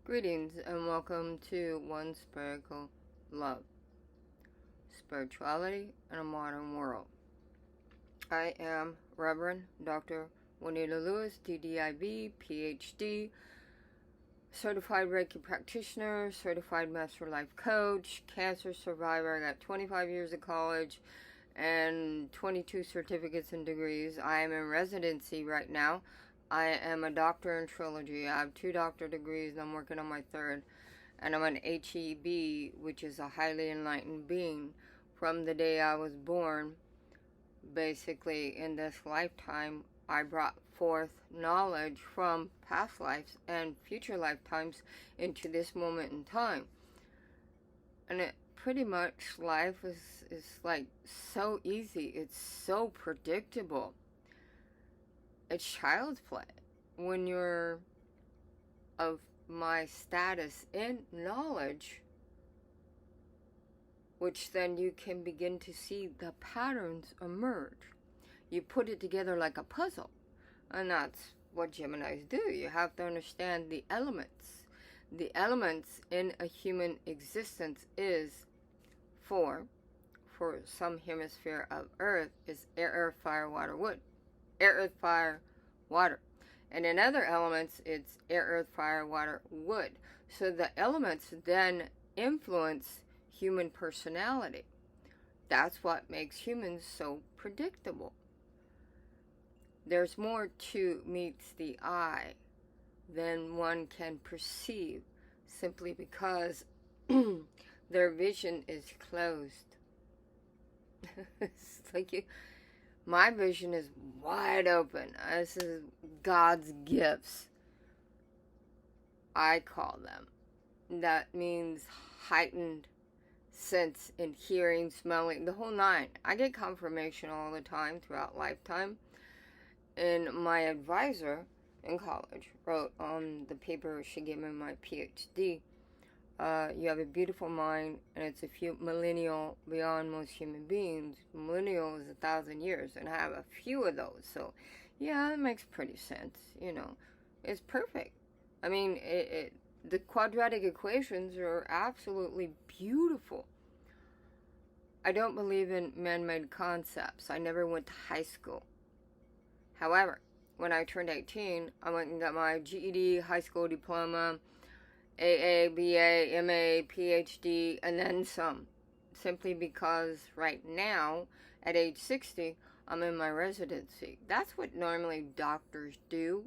Greetings and welcome to Unispirical Love, Spirituality in a Modern World. I am Reverend Dr. Juanita Lewis, DDIB, PhD, Certified Reiki Practitioner, Certified Master Life Coach, Cancer Survivor. I got 25 years of college and 22 certificates and degrees. I am in residency right now. I am a doctor in trilogy. I have 2 doctor degrees and I'm working on my 3rd. And I'm an HEB, which is a highly enlightened being. From the day I was born, basically in this lifetime, I brought forth knowledge from past lives and future lifetimes into this moment in time. And it pretty much, life is like so easy. It's so predictable. It's child's play when you're of my status in knowledge, which then you can begin to see the patterns emerge. You put it together like a puzzle, and that's what Geminis do. You have to understand the elements. The elements in a human existence is for some hemisphere of Earth, is air, earth, fire, water, wood. Air, earth, fire, water. And in other elements, it's air, earth, fire, water, wood. So the elements then influence human personality. That's what makes humans so predictable. There's more to meets the eye than one can perceive, simply because their vision is closed. It's like my vision is wide open. This is God's gifts, I call them. That means heightened sense in hearing, smelling, the whole 9. I get confirmation all the time throughout lifetime. And my advisor in college wrote on the paper she gave me my PhD, you have a beautiful mind, and it's a few millennial beyond most human beings. Millennial is 1,000 years, and I have a few of those. So, yeah, it makes pretty sense. It's perfect. I mean, the quadratic equations are absolutely beautiful. I don't believe in man-made concepts. I never went to high school. However, when I turned 18, I went and got my GED, high school diploma, AA, BA, MA, PhD, and then some. Simply because right now, at age 60, I'm in my residency. That's what normally doctors do.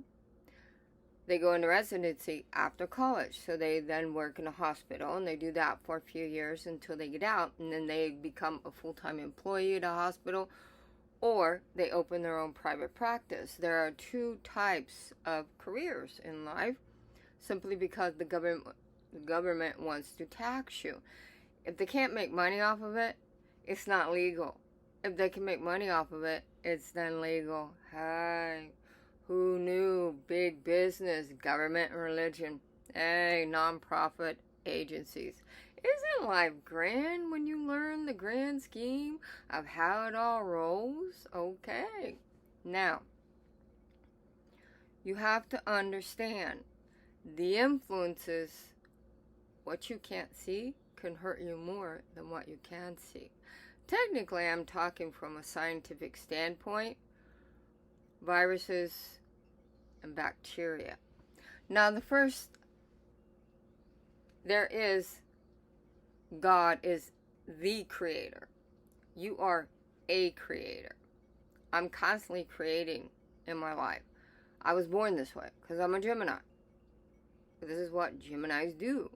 They go into residency after college, so they then work in a hospital, and they do that for a few years until they get out, and then they become a full-time employee at a hospital, or they open their own private practice. There are 2 types of careers in life, simply because the government wants to tax you. If they can't make money off of it, it's not legal. If they can make money off of it, it's then legal. Hey, who knew? Big business, government, and religion. Hey, non-profit agencies. Isn't life grand when you learn the grand scheme of how it all rolls? Okay. Now, you have to understand the influences. What you can't see can hurt you more than what you can see. Technically, I'm talking from a scientific standpoint. Viruses and bacteria. Now, there is God is the creator. You are a creator. I'm constantly creating in my life. I was born this way because I'm a Gemini. This is what Geminis do.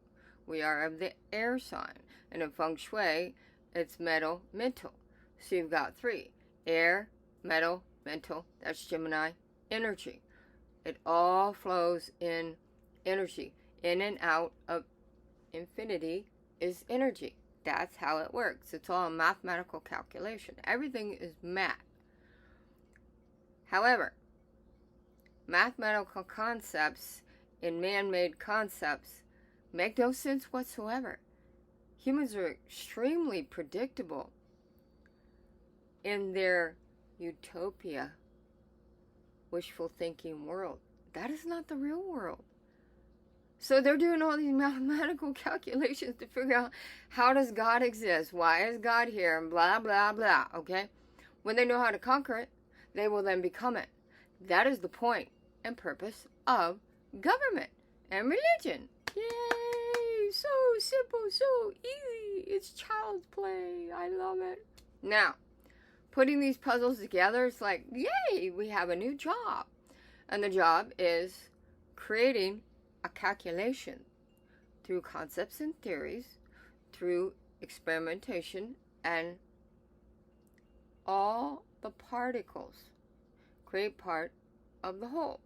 We are of the air sign. And in Feng Shui, it's metal, mental. So you've got 3. Air, metal, mental. That's Gemini energy. It all flows in energy. In and out of infinity is energy. That's how it works. It's all a mathematical calculation. Everything is math. However, mathematical concepts and man-made concepts make no sense whatsoever. Humans are extremely predictable in their utopia, wishful thinking world. That is not the real world. So they're doing all these mathematical calculations to figure out how does God exist? Why is God here? And blah, blah, blah. Okay? When they know how to conquer it, they will then become it. That is the point and purpose of government and religion. Yay! So simple, so easy. It's child's play. I love it. Now, putting these puzzles together, it's like, yay, we have a new job. And the job is creating a calculation through concepts and theories, through experimentation, and all the particles create part of the whole.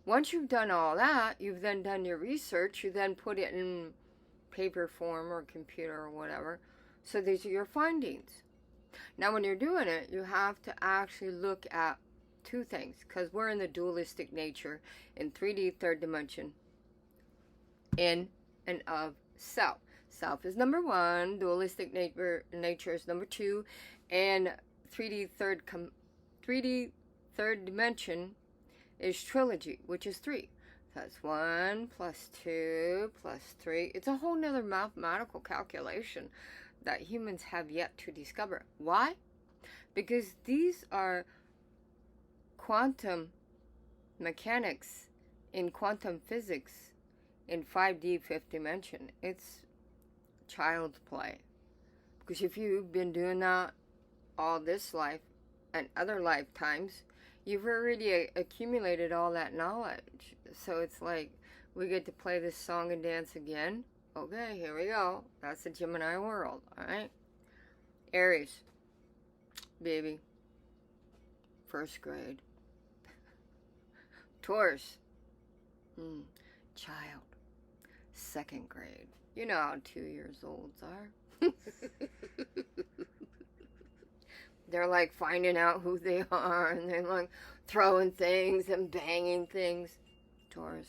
Once you've done all that, you've then done your research, you then put it in paper form or computer or whatever. So these are your findings. Now when you're doing it, you have to actually look at two things, because we're in the dualistic nature in 3D, third dimension, in and of self. Self is number one, dualistic nature is number two, and 3D third dimension is trilogy, which is three. That's 1 plus 2 plus 3. It's a whole nother mathematical calculation that humans have yet to discover. Why? Because these are quantum mechanics in quantum physics in 5D, fifth dimension. It's child's play. Because if you've been doing that all this life and other lifetimes, you've already accumulated all that knowledge. So it's like, we get to play this song and dance again. Okay, here we go. That's the Gemini world, alright? Aries, baby, first grade. Taurus, child, second grade. You know how 2-year-olds are. They're like finding out who they are, and they're like throwing things and banging things. Taurus.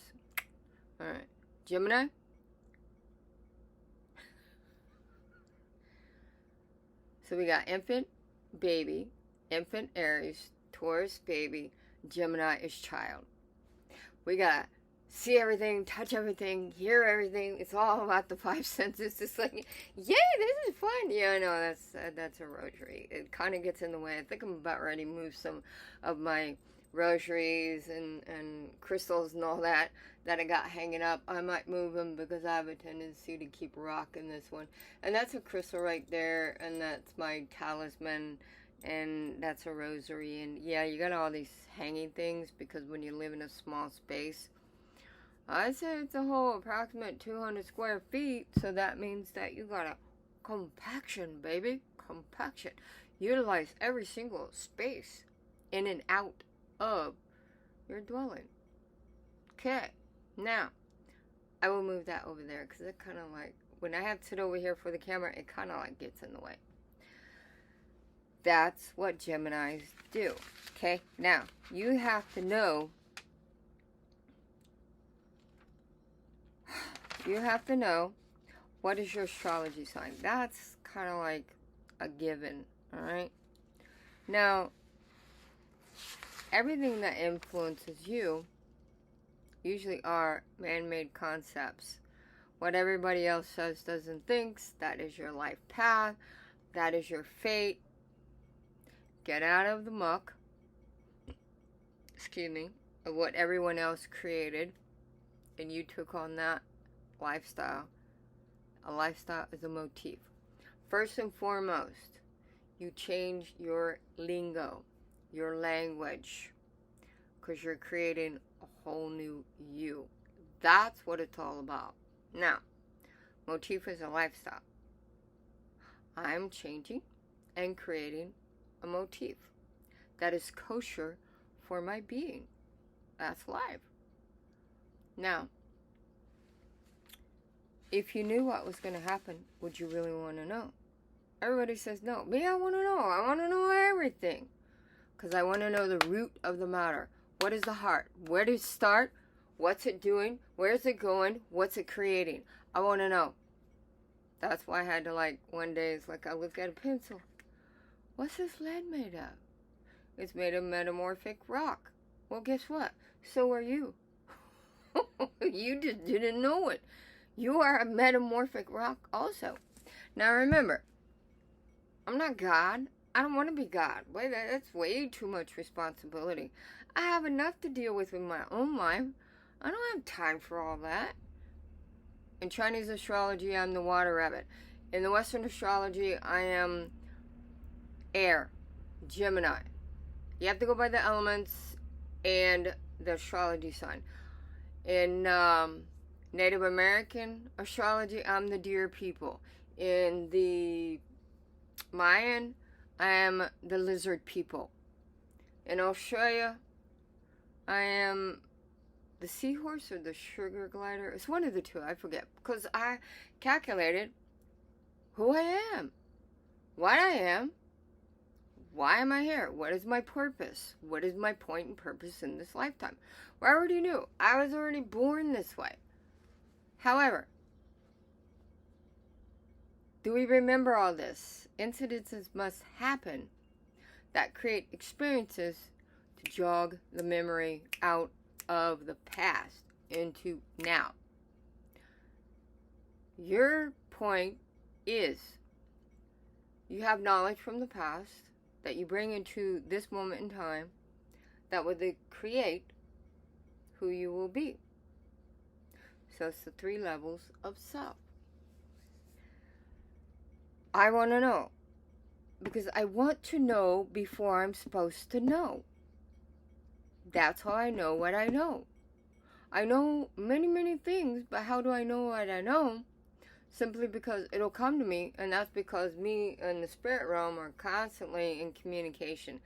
Alright. Gemini. So we got infant, baby, infant Aries, Taurus, baby, Gemini is child. We got see everything, touch everything, hear everything. It's all about the five senses. It's like, yay, this is fun. Yeah, no, that's a rosary. It kind of gets in the way. I think I'm about ready to move some of my rosaries and crystals and all that I got hanging up. I might move them because I have a tendency to keep rocking this one. And that's a crystal right there, and that's my talisman, and that's a rosary. And yeah, you got all these hanging things because when you live in a small space, I say it's a whole approximate 200 square feet, so that means that you got a compaction, baby. Compaction. Utilize every single space in and out of your dwelling. Okay. Now, I will move that over there because it kind of like, when I have to sit over here for the camera, it kind of like gets in the way. That's what Geminis do. Okay. Now, you have to know what is your astrology sign. That's kind of like a given, alright? Now, everything that influences you usually are man-made concepts. What everybody else says, does, and thinks, that is your life path. That is your fate. Get out of the muck, of what everyone else created, and you took on that lifestyle. A lifestyle is a motif. First and foremost, you change your lingo, your language, because you're creating a whole new you. That's what it's all about. Now, motif is a lifestyle. I'm changing and creating a motif that is kosher for my being. That's life. Now, if you knew what was going to happen, would you really want to know? Everybody says no. Me, I want to know. I want to know everything. Because I want to know the root of the matter. What is the heart? Where did it start? What's it doing? Where's it going? What's it creating? I want to know. That's why I had to, like, one day, it's like I look at a pencil. What's this lead made of? It's made of metamorphic rock. Well, guess what? So are you. You just didn't know it. You are a metamorphic rock also. Now remember, I'm not God. I don't want to be God. Wait, that's way too much responsibility. I have enough to deal with in my own life. I don't have time for all that. In Chinese astrology, I'm the water rabbit. In the Western astrology, I am air, Gemini. You have to go by the elements and the astrology sign. In Native American astrology, I'm the deer people. In the Mayan, I am the lizard people. In Australia, I am the seahorse or the sugar glider. It's one of the two, I forget. Because I calculated who I am, what I am, why am I here, what is my purpose, what is my point and purpose in this lifetime. Well, I already knew. I was already born this way. However, do we remember all this? Incidences must happen that create experiences to jog the memory out of the past into now. Your point is you have knowledge from the past that you bring into this moment in time that will create who you will be. So it's the 3 levels of self. I want to know because I want to know before I'm supposed to know. That's how I know what I know. I know many, many things, but how do I know what I know? Simply because it'll come to me, and that's because me and the spirit realm are constantly in communication.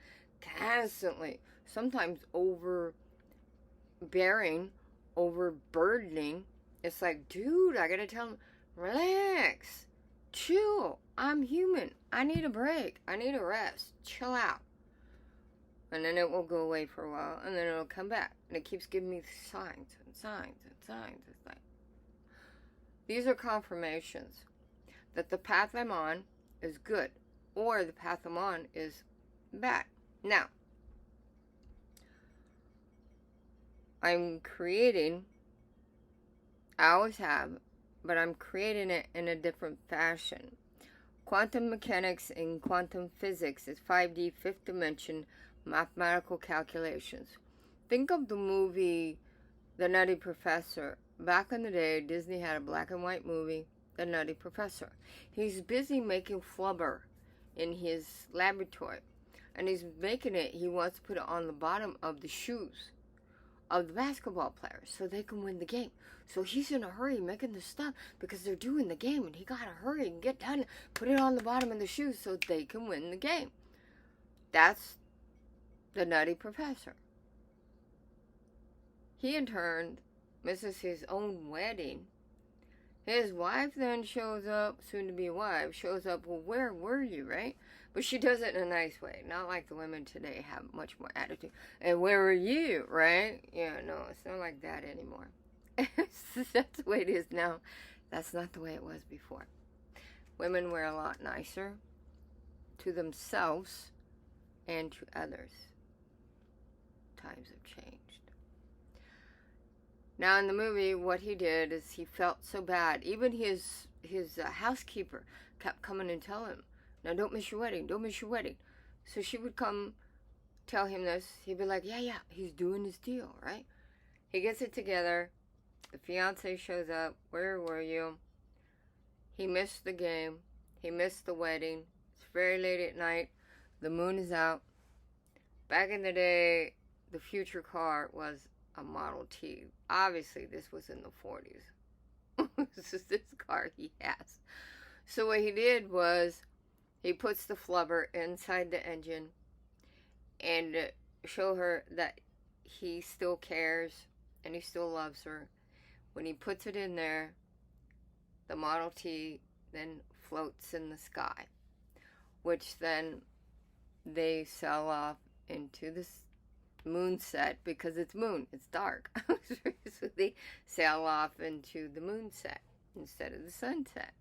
Constantly. Sometimes overbearing, overburdening. It's like, dude, I gotta tell them, relax, chill. I'm human. I need a break. I need a rest. Chill out. And then it will go away for a while, and then it'll come back. And it keeps giving me signs and signs and signs and signs. These are confirmations that the path I'm on is good, or the path I'm on is bad. Now, I'm creating, I always have, but I'm creating it in a different fashion. Quantum mechanics and quantum physics is 5D, 5th dimension mathematical calculations. Think of the movie The Nutty Professor. Back in the day, Disney had a black and white movie, The Nutty Professor. He's busy making flubber in his laboratory. And he's making it, he wants to put it on the bottom of the shoes of the basketball players so they can win the game. So he's in a hurry making the stuff because they're doing the game, and he gotta hurry and get done, put it on the bottom of the shoes so they can win the game. That's the Nutty Professor. He in turn misses his own wedding. His wife then shows up, soon to be wife, shows up, well, where were you, right? But she does it in a nice way, not like the women today have much more attitude. And where were you, right? Yeah, no, it's not like that anymore. That's the way it is now. That's not the way it was before. Women were a lot nicer to themselves and to others. Times have changed. Now in the movie, what he did is he felt so bad. Even his housekeeper kept coming and telling him, now don't miss your wedding, don't miss your wedding. So she would come tell him this. He'd be like, yeah, he's doing his deal, right? He gets it together. The fiance shows up. Where were you? He missed the game. He missed the wedding. It's very late at night. The moon is out. Back in the day, the future car was a Model T. Obviously, this was in the 40s. This is this car he has. So what he did was he puts the flubber inside the engine and show her that he still cares and he still loves her. When he puts it in there, the Model T then floats in the sky, which then they sail off into this moonset because it's moon, it's dark. So they sail off into the moonset instead of the sunset.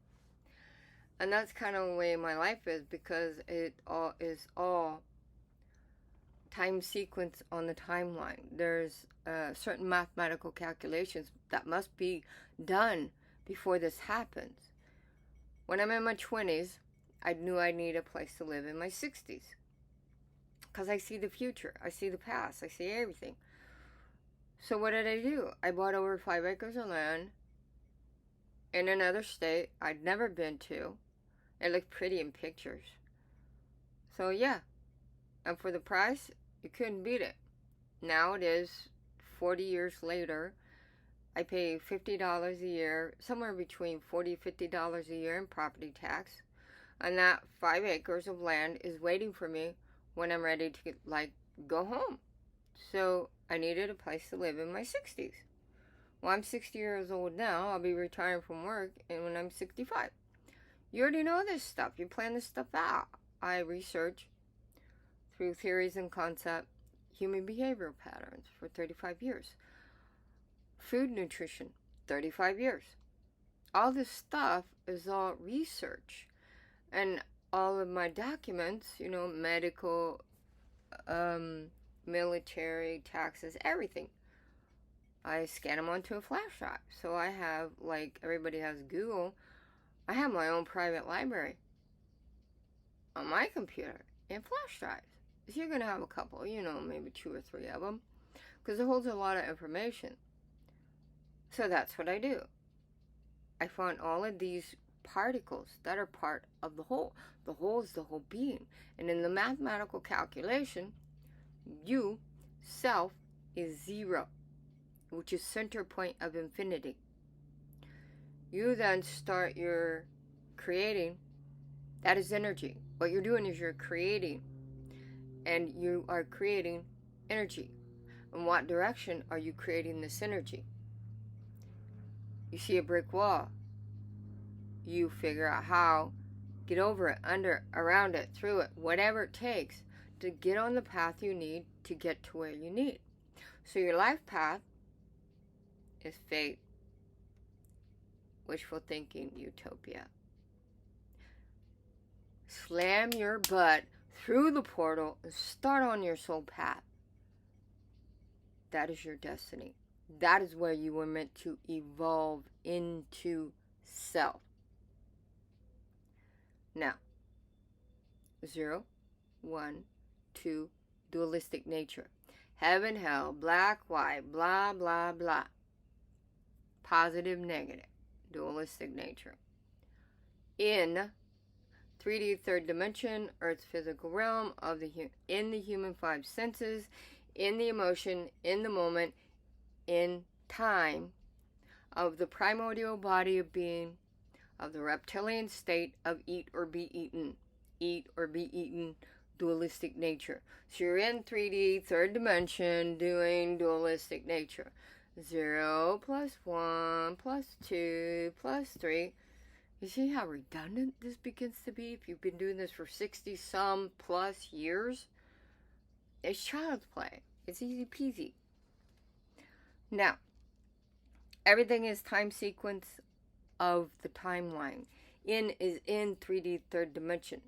And that's kind of the way my life is, because it all is all time sequence on the timeline. There's certain mathematical calculations that must be done before this happens. When I'm in my 20s, I knew I need a place to live in my 60s. Because I see the future, I see the past, I see everything. So what did I do? I bought over 5 acres of land in another state I'd never been to. It looked pretty in pictures. So yeah, and for the price, you couldn't beat it. Now it is 40 years later. I pay $50 a year, somewhere between $40 and $50 a year in property tax. And that 5 acres of land is waiting for me when I'm ready to go home. So I needed a place to live in my 60s. Well, I'm 60 years old now. I'll be retiring from work and when I'm 65. You already know this stuff. You plan this stuff out. I research through theories and concept human behavioral patterns for 35 years. Food nutrition, 35 years. All this stuff is all research. And all of my documents, medical, military, taxes, everything, I scan them onto a flash drive. So I have, like everybody has Google, I have my own private library on my computer in flash drives. So you're going to have a couple, maybe 2 or 3 of them, because it holds a lot of information. So that's what I do. I find all of these particles that are part of the whole. The whole is the whole being. And in the mathematical calculation, you, self, is 0, which is center point of infinity. You then start your creating. That is energy. What you're doing is you're creating. And you are creating energy. In what direction are you creating this energy? You see a brick wall. You figure out how, get over it, under, around it, through it, whatever it takes to get on the path you need to get to where you need. So your life path is fate, wishful thinking, utopia. Slam your butt through the portal and start on your soul path. That is your destiny. That is where you were meant to evolve into self. Now, 0, 1, 2, dualistic nature. Heaven, hell, black, white, blah, blah, blah. Positive, negative, dualistic nature. In 3D third dimension, Earth's physical realm, in the human 5 senses, in the emotion, in the moment, in time, of the primordial body of being, of the reptilian state of eat or be eaten, dualistic nature. So you're in 3D, third dimension, doing dualistic nature. 0 plus 1 plus 2 plus 3. You see how redundant this begins to be if you've been doing this for 60-some plus years? It's child's play. It's easy peasy. Now, everything is time sequence of the timeline. In is in 3D third dimension.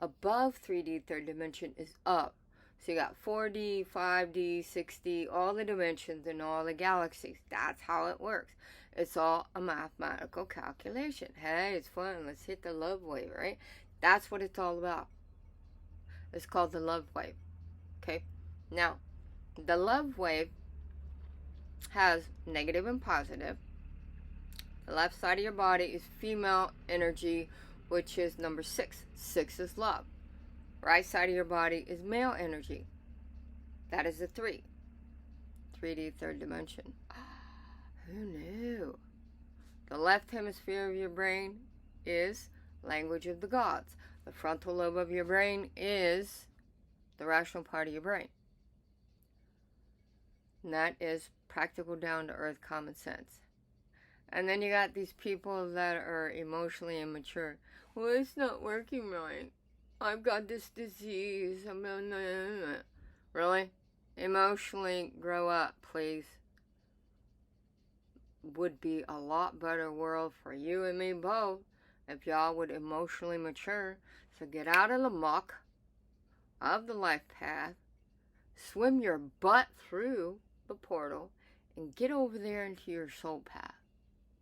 Above 3D third dimension is up. So you got 4D, 5D, 6D, all the dimensions and all the galaxies. That's how it works. It's all a mathematical calculation. Hey, it's fun. Let's hit the love wave, right? That's what it's all about. It's called the love wave. Okay? Now, the love wave has negative and positive. The left side of your body is female energy, which is number 6. 6 is love. Right side of your body is male energy. That is a 3. 3D third dimension. Who knew? The left hemisphere of your brain is language of the gods. The frontal lobe of your brain is the rational part of your brain. And that is practical, down-to-earth common sense. And then you got these people that are emotionally immature. Well, it's not working right. I've got this disease. Really? Emotionally grow up, please. Would be a lot better world for you and me both if y'all would emotionally mature. So get out of the muck of the life path swim your butt through the portal and get over there into your soul path.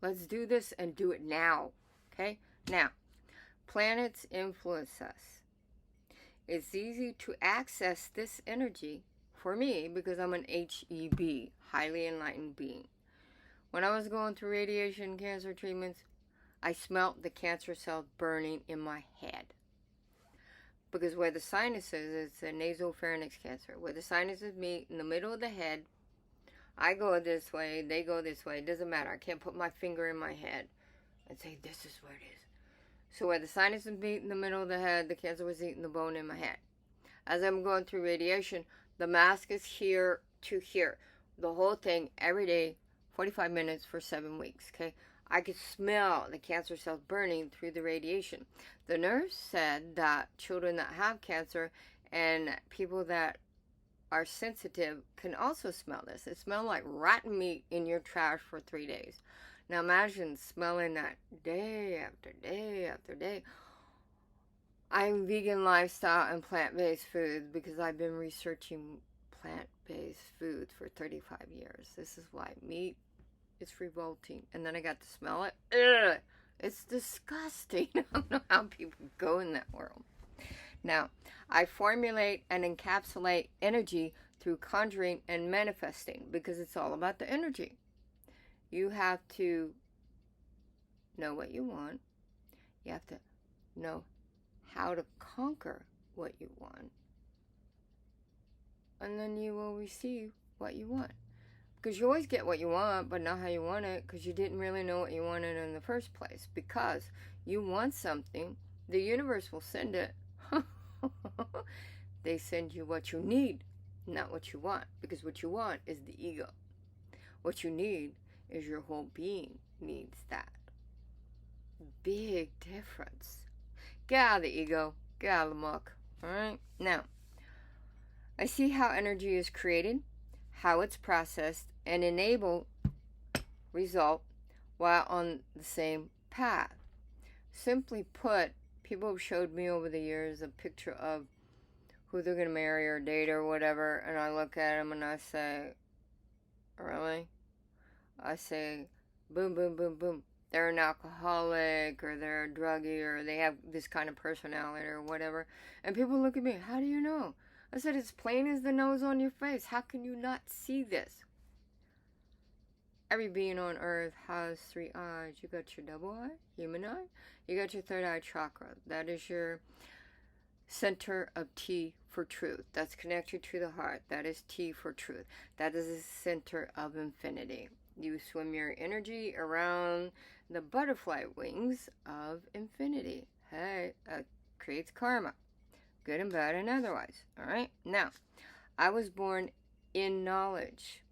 Let's do this and do it now. Okay? Now, planets influence us. It's easy to access this energy for me because I'm an HEB, highly enlightened being. When I was going through radiation cancer treatments, I smelt the cancer cells burning in my head. Because where the sinuses, it's a nasopharynx cancer, where the sinuses meet in the middle of the head, I go this way, they go this way, it doesn't matter. I can't put my finger in my head and say, this is where it is. So where the sinuses meet in the middle of the head, the cancer was eating the bone in my head. As I'm going through radiation, the mask is here to here. The whole thing, every day, 45 minutes for 7 weeks, okay? I could smell the cancer cells burning through the radiation. The nurse said that children that have cancer and people that are sensitive can also smell this. It smells like rotten meat in your trash for 3 days. Now imagine smelling that day after day after day. I'm vegan lifestyle and plant-based foods because I've been researching plant-based foods for 35 years. This is why meat is revolting. And then I got to smell it. Ugh, it's disgusting. I don't know how people go in that world. Now, I formulate and encapsulate energy through conjuring and manifesting because it's all about the energy. You have to know what you want. You have to know how to conquer what you want. And then you will receive what you want. Because you always get what you want, but not how you want it, because you didn't really know what you wanted in the first place. Because you want something, the universe will send it. They send you what you need, not what you want. Because what you want is the ego. What you need is your whole being needs that. Big difference. Get out of the ego. Get out of the muck. Alright? Now, I see how energy is created, how it's processed, and enable result while on the same path. Simply put, people have showed me over the years a picture of who they're going to marry or date or whatever, and I look at them and I say, really? I say, boom, boom, boom, boom. They're an alcoholic, or they're a druggie, or they have this kind of personality or whatever. And people look at me, how do you know? I said, it's plain as the nose on your face. How can you not see this? Every being on earth has 3 eyes. You got your double eye, human eye. You got your third eye chakra. That is your center of T for truth. That's connected to the heart. That is T for truth. That is the center of infinity. You swim your energy around the butterfly wings of infinity. Hey, that creates karma. Good and bad and otherwise. Alright? Now, I was born in knowledge.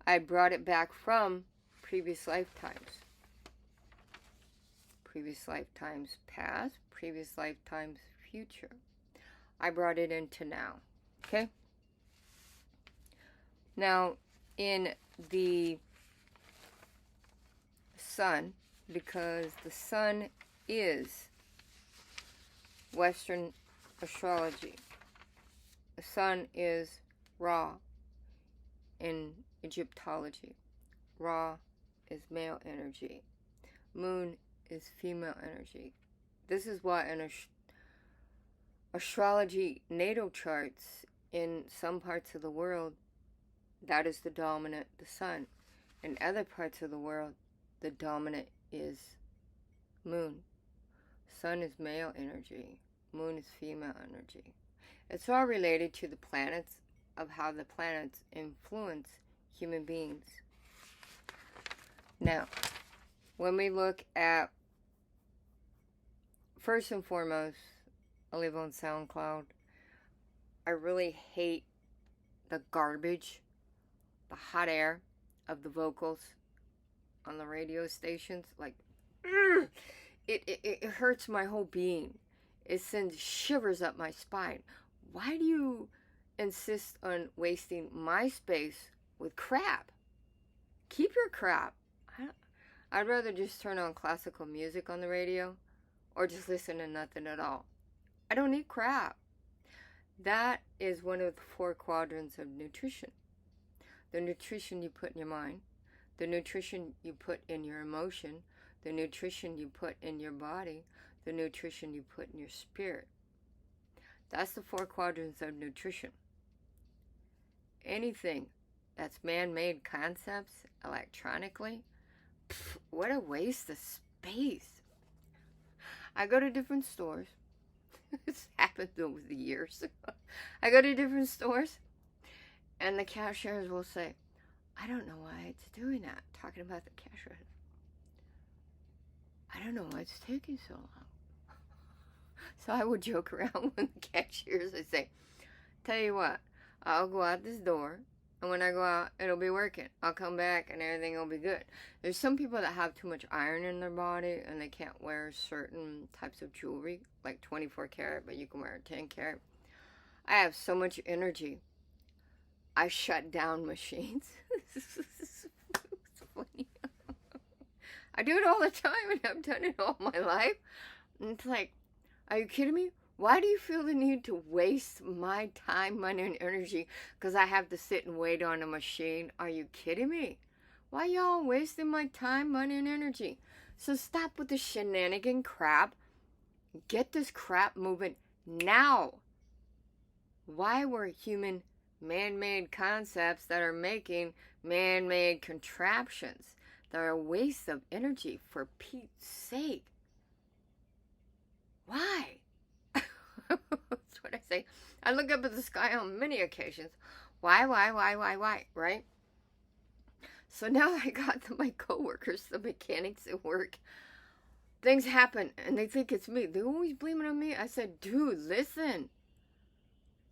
I brought it back from previous lifetimes. Previous lifetimes past, previous lifetimes future. I brought it into now. Okay? Now, in the sun, because the sun is Western astrology. The sun is Ra in Egyptology. Ra is male energy. Moon is female energy. This is why in astrology natal charts in some parts of the world, that is the dominant, the sun. In other parts of the world, the dominant is moon. Sun is male energy. Moon is female energy. It's all related to the planets, of how the planets influence human beings. Now, when we look at, first and foremost, I live on SoundCloud. I really hate the garbage, the hot air of the vocals on the radio stations. Like, it hurts my whole being. It sends shivers up my spine. Why do you insist on wasting my space with crap? Keep your crap. I'd rather just turn on classical music on the radio or just listen to nothing at all. I don't need crap. That is one of the 4 quadrants of nutrition. The nutrition you put in your mind, the nutrition you put in your emotion, the nutrition you put in your body, the nutrition you put in your spirit. That's the 4 quadrants of nutrition. Anything that's man-made concepts electronically, what a waste of space. I go to different stores. It's happened over the years. I go to different stores, and the cashiers will say, I don't know why it's doing that. Talking about the cash register. I don't know why it's taking so long. So I would joke around with the cashiers. I say, tell you what, I'll go out this door, and when I go out, it'll be working. I'll come back, and everything will be good. There's some people that have too much iron in their body, and they can't wear certain types of jewelry, like 24 karat, but you can wear a 10 karat. I have so much energy. I shut down machines. It's funny. I do it all the time, and I've done it all my life. And it's like, are you kidding me? Why do you feel the need to waste my time, money, and energy because I have to sit and wait on a machine? Are you kidding me? Why y'all wasting my time, money, and energy? So stop with the shenanigan crap. Get this crap moving now. Why were human man-made concepts that are making man-made contraptions that are a waste of energy, for Pete's sake? Why? That's what I say. I look up at the sky on many occasions. Why, right? So now I got my coworkers, the mechanics at work. Things happen, and they think it's me. They always blame it on me. I said, dude, listen.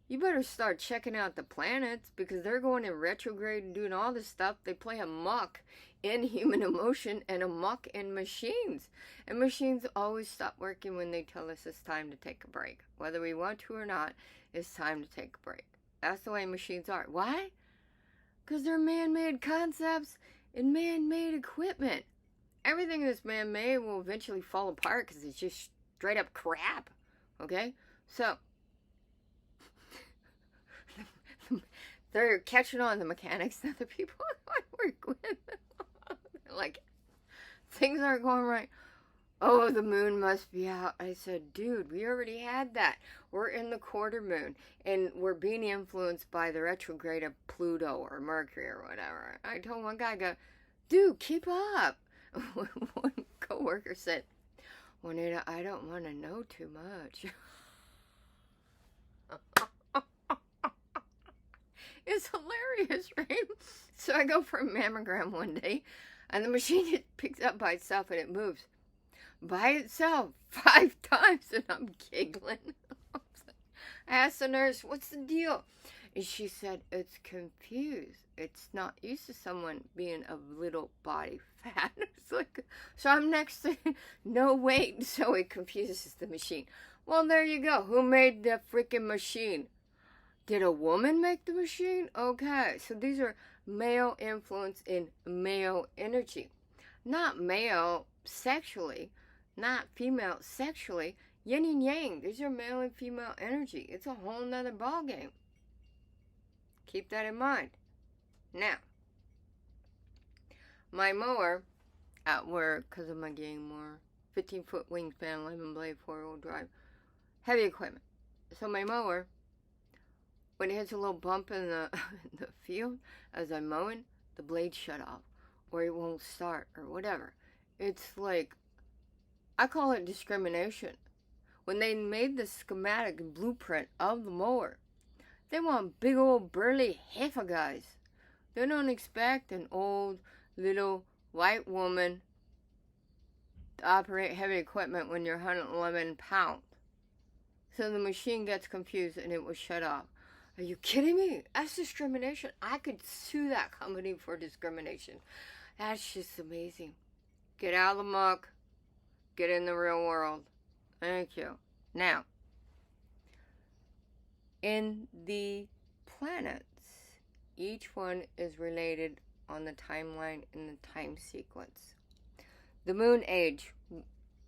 You better start checking out the planets, because they're going in retrograde and doing all this stuff. They play amok in human emotion and amok in machines. And machines always stop working when they tell us it's time to take a break. Whether we want to or not, it's time to take a break. That's the way machines are. Why? Because they're man-made concepts and man-made equipment. Everything that's man-made will eventually fall apart because it's just straight up crap. Okay? So, they're catching on, the mechanics, and the people I work with. Like, things aren't going right. Oh, the moon must be out. I said, dude, we already had that. We're in the quarter moon, and we're being influenced by the retrograde of Pluto or Mercury or whatever. I told one guy, dude, keep up. One coworker said, Juanita, I don't want to know too much. It's hilarious, right? So I go for a mammogram one day, and the machine, it picks up by itself and it moves by itself 5 times, and I'm giggling. I asked the nurse, what's the deal? And she said, it's confused. It's not used to someone being of little body fat. It's like, so I'm next to no weight, so it confuses the machine. Well, there you go. Who made the freaking machine? Did a woman make the machine? Okay, so these are male influence in male energy. Not male sexually, not female sexually. Yin and yang, these are male and female energy. It's a whole nother ballgame. Keep that in mind. Now, my mower at work, because of my game mower, 15-foot wingspan, 11-blade, 4-wheel drive, heavy equipment. So my mower, when it hits a little bump in the field as I'm mowing, the blade shut off, or it won't start, or whatever. It's like, I call it discrimination. When they made the schematic and blueprint of the mower, they want big old burly heifer guys. They don't expect an old little white woman to operate heavy equipment when you're 111 pounds. So the machine gets confused and it will shut off. Are you kidding me? That's discrimination. I could sue that company for discrimination. That's just amazing. Get out of the muck. Get in the real world. Thank you. Now, in the planets, each one is related on the timeline in the time sequence. The moon age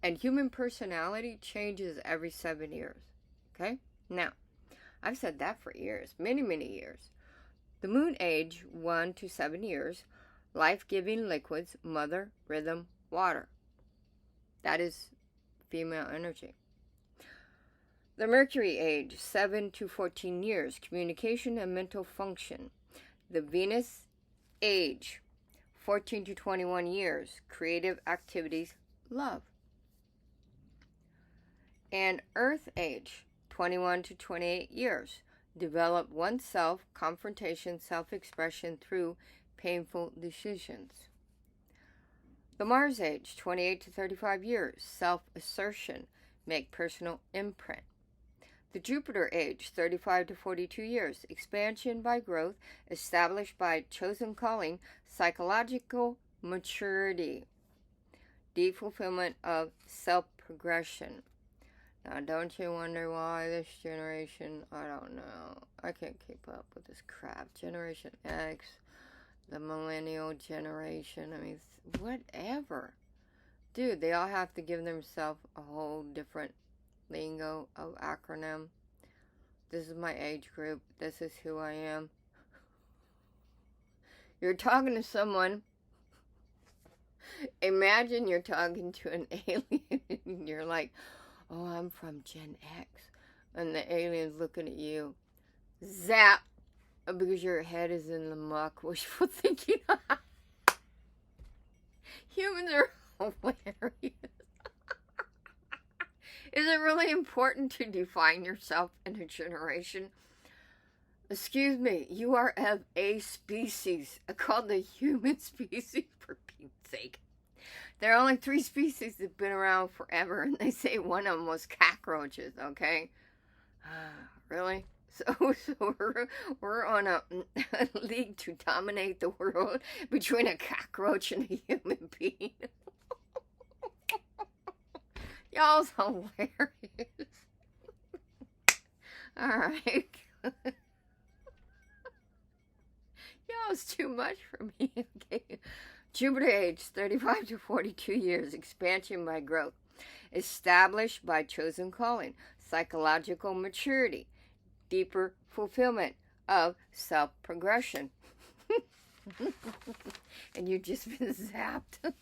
and human personality changes every 7 years. Okay? Now, I've said that for years, many, many years. The moon age, 1 to 7 years. Life-giving liquids, mother, rhythm, water. That is female energy. The Mercury age, 7 to 14 years. Communication and mental function. The Venus age, 14 to 21 years. Creative activities, love. And Earth age, 21 to 28 years. Develop oneself, confrontation, self-expression through painful decisions. The Mars age, 28 to 35 years. Self-assertion, make personal imprint. The Jupiter age, 35 to 42 years. Expansion by growth, established by chosen calling, psychological maturity. Deep fulfillment of self-progression. Now, don't you wonder why this generation, I don't know, I can't keep up with this crap. Generation X, the millennial generation, I mean, whatever. Dude, they all have to give themselves a whole different lingo of acronym. This is my age group. This is who I am. You're talking to someone. Imagine you're talking to an alien and you're like, oh, I'm from Gen X. And the alien's looking at you. Zap! Because your head is in the muck. Wishful thinking. Humans are hilarious. Is it really important to define yourself in a generation? Excuse me, you are of a species called the human species, for Pete's sake. There are only 3 species that have been around forever, and they say one of them was cockroaches, okay? Really? So we're on a league to dominate the world between a cockroach and a human being. Y'all's hilarious. Alright. Y'all's too much for me. Okay. Jupiter age, 35 to 42 years. Expansion by growth. Established by chosen calling. Psychological maturity. Deeper fulfillment of self-progression. And you've just been zapped.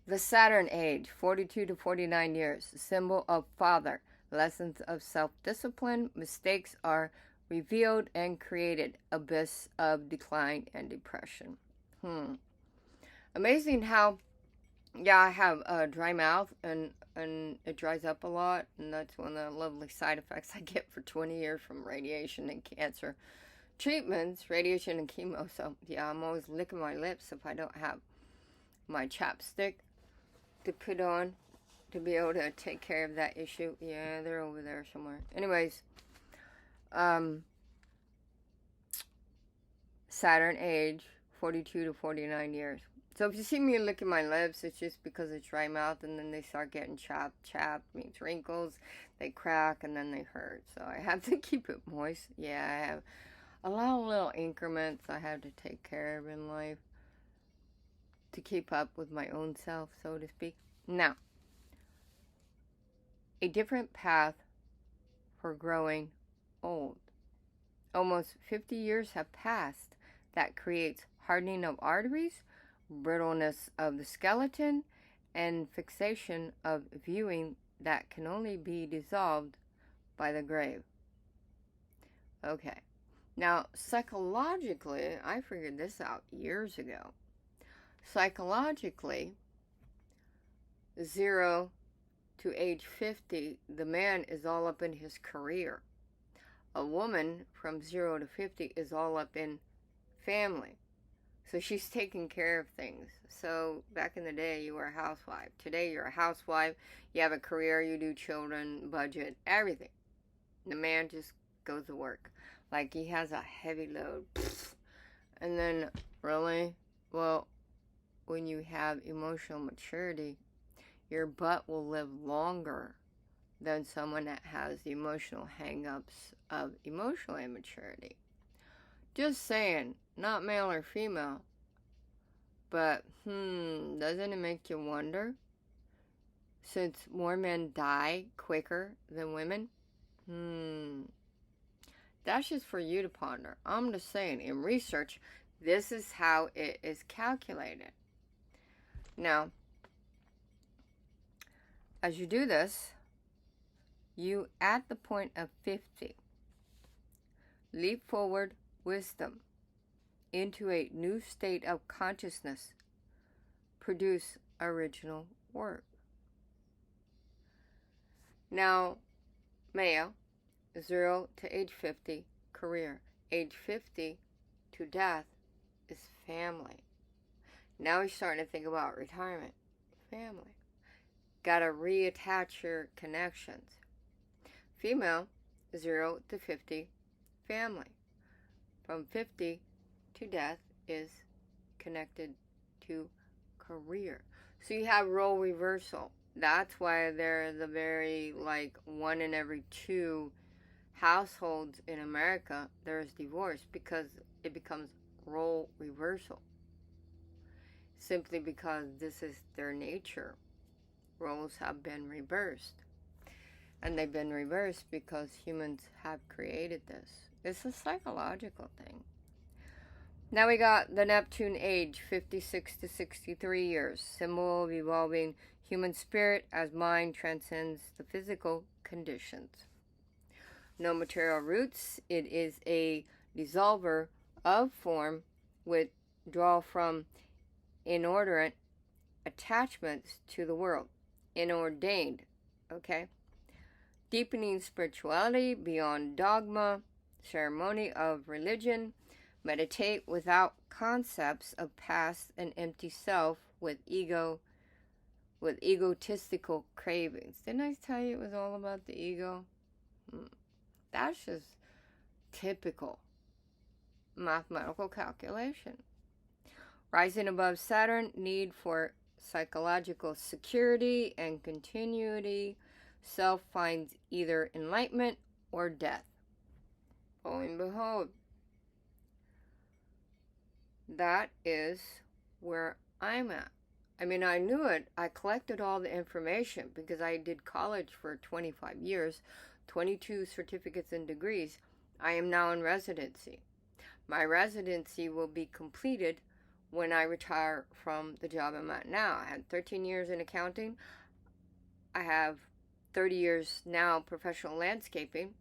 The Saturn age, 42 to 49 years. Symbol of father. Lessons of self-discipline. Mistakes are revealed and created. Abyss of decline and depression. Amazing how, yeah, I have a dry mouth and it dries up a lot. And that's one of the lovely side effects I get for 20 years from radiation and cancer treatments, radiation and chemo. So, yeah, I'm always licking my lips if I don't have my chapstick to put on to be able to take care of that issue. Yeah, they're over there somewhere. Anyways, Saturn age, 42 to 49 years. So if you see me licking my lips, it's just because it's dry mouth, and then they start getting chapped means wrinkles, they crack, and then they hurt. So I have to keep it moist. Yeah, I have a lot of little increments I have to take care of in life to keep up with my own self, so to speak. Now, a different path for growing old. Almost 50 years have passed. That creates hardening of arteries, brittleness of the skeleton, and fixation of viewing that can only be dissolved by the grave. Okay. Now, psychologically, I figured this out years ago. Psychologically, 0 to age 50, the man is all up in his career. A woman from 0 to 50 is all up in family. So she's taking care of things. So back in the day, you were a housewife. Today, you're a housewife. You have a career. You do children, budget, everything. The man just goes to work. Like he has a heavy load. And then, really? Well, when you have emotional maturity, your butt will live longer than someone that has the emotional hang-ups of emotional immaturity. Just saying, not male or female, but doesn't it make you wonder? Since more men die quicker than women, That's just for you to ponder. I'm just saying, in research, this is how it is calculated. Now, as you do this, you, at the point of 50, leap forward wisdom into a new state of consciousness, produce original work. Now, male, 0 to age 50, career. Age 50 to death is family. Now he's starting to think about retirement. Family. Got to reattach your connections. Female, 0 to 50, family. From 50 to death is connected to career. So you have role reversal. That's why they're the very, 1 in every 2 households in America, there's divorce, because it becomes role reversal. Simply because this is their nature. Roles have been reversed. And they've been reversed because humans have created this. It's a psychological thing. Now we got the Neptune age, 56 to 63 years. Symbol of evolving human spirit as mind transcends the physical conditions. No material roots. It is a dissolver of form, withdrawal from inordinate attachments to the world. Inordained. Okay? Deepening spirituality beyond dogma, ceremony of religion. Meditate without concepts of past and empty self with egotistical cravings. Didn't I tell you it was all about the ego? That's just typical mathematical calculation. Rising above Saturn, need for psychological security and continuity. Self finds either enlightenment or death. Lo and behold, that is where I'm at. I mean, I knew it. I collected all the information because I did college for 25 years, 22 certificates and degrees. I am now in residency. My residency will be completed when I retire from the job I'm at now. I had 13 years in accounting. I have 30 years now professional landscaping.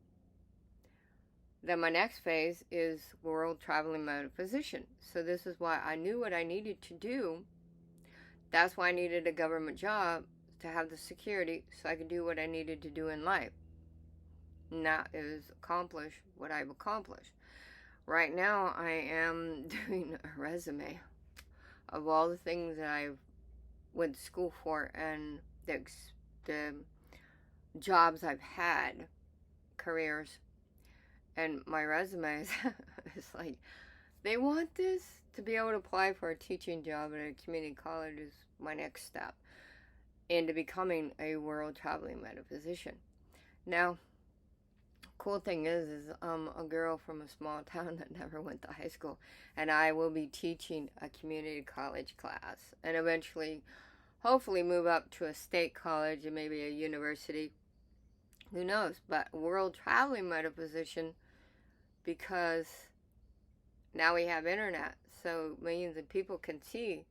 Then my next phase is world traveling metaphysician. So this is why I knew what I needed to do. That's why I needed a government job, to have the security so I could do what I needed to do in life. And that is accomplish what I've accomplished. Right now I am doing a resume of all the things that I went to school for and the jobs I've had, careers. And my resume is like, they want this to be able to apply for a teaching job at a community college is my next step into becoming a world traveling metaphysician. Now, cool thing is I'm a girl from a small town that never went to high school, and I will be teaching a community college class and eventually, hopefully, move up to a state college and maybe a university. Who knows? But world traveling metaphysician, because now we have internet, so millions of people can see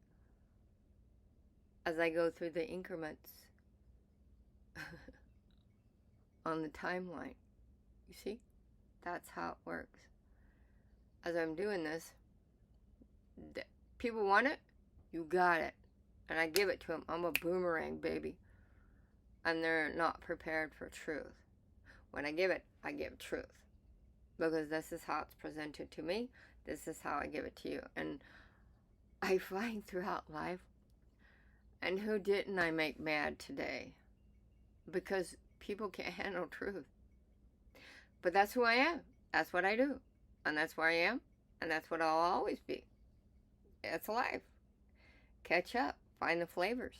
as I go through the increments on the timeline. You see? That's how it works. As I'm doing this, people want it, you got it. And I give it to them. I'm a boomerang, baby. And they're not prepared for truth. When I give it, I give truth. Because this is how it's presented to me. This is how I give it to you. And I find throughout life, and who didn't I make mad today? Because people can't handle truth. But that's who I am. That's what I do. And that's where I am. And that's what I'll always be. It's life. Catch up. Find the flavors.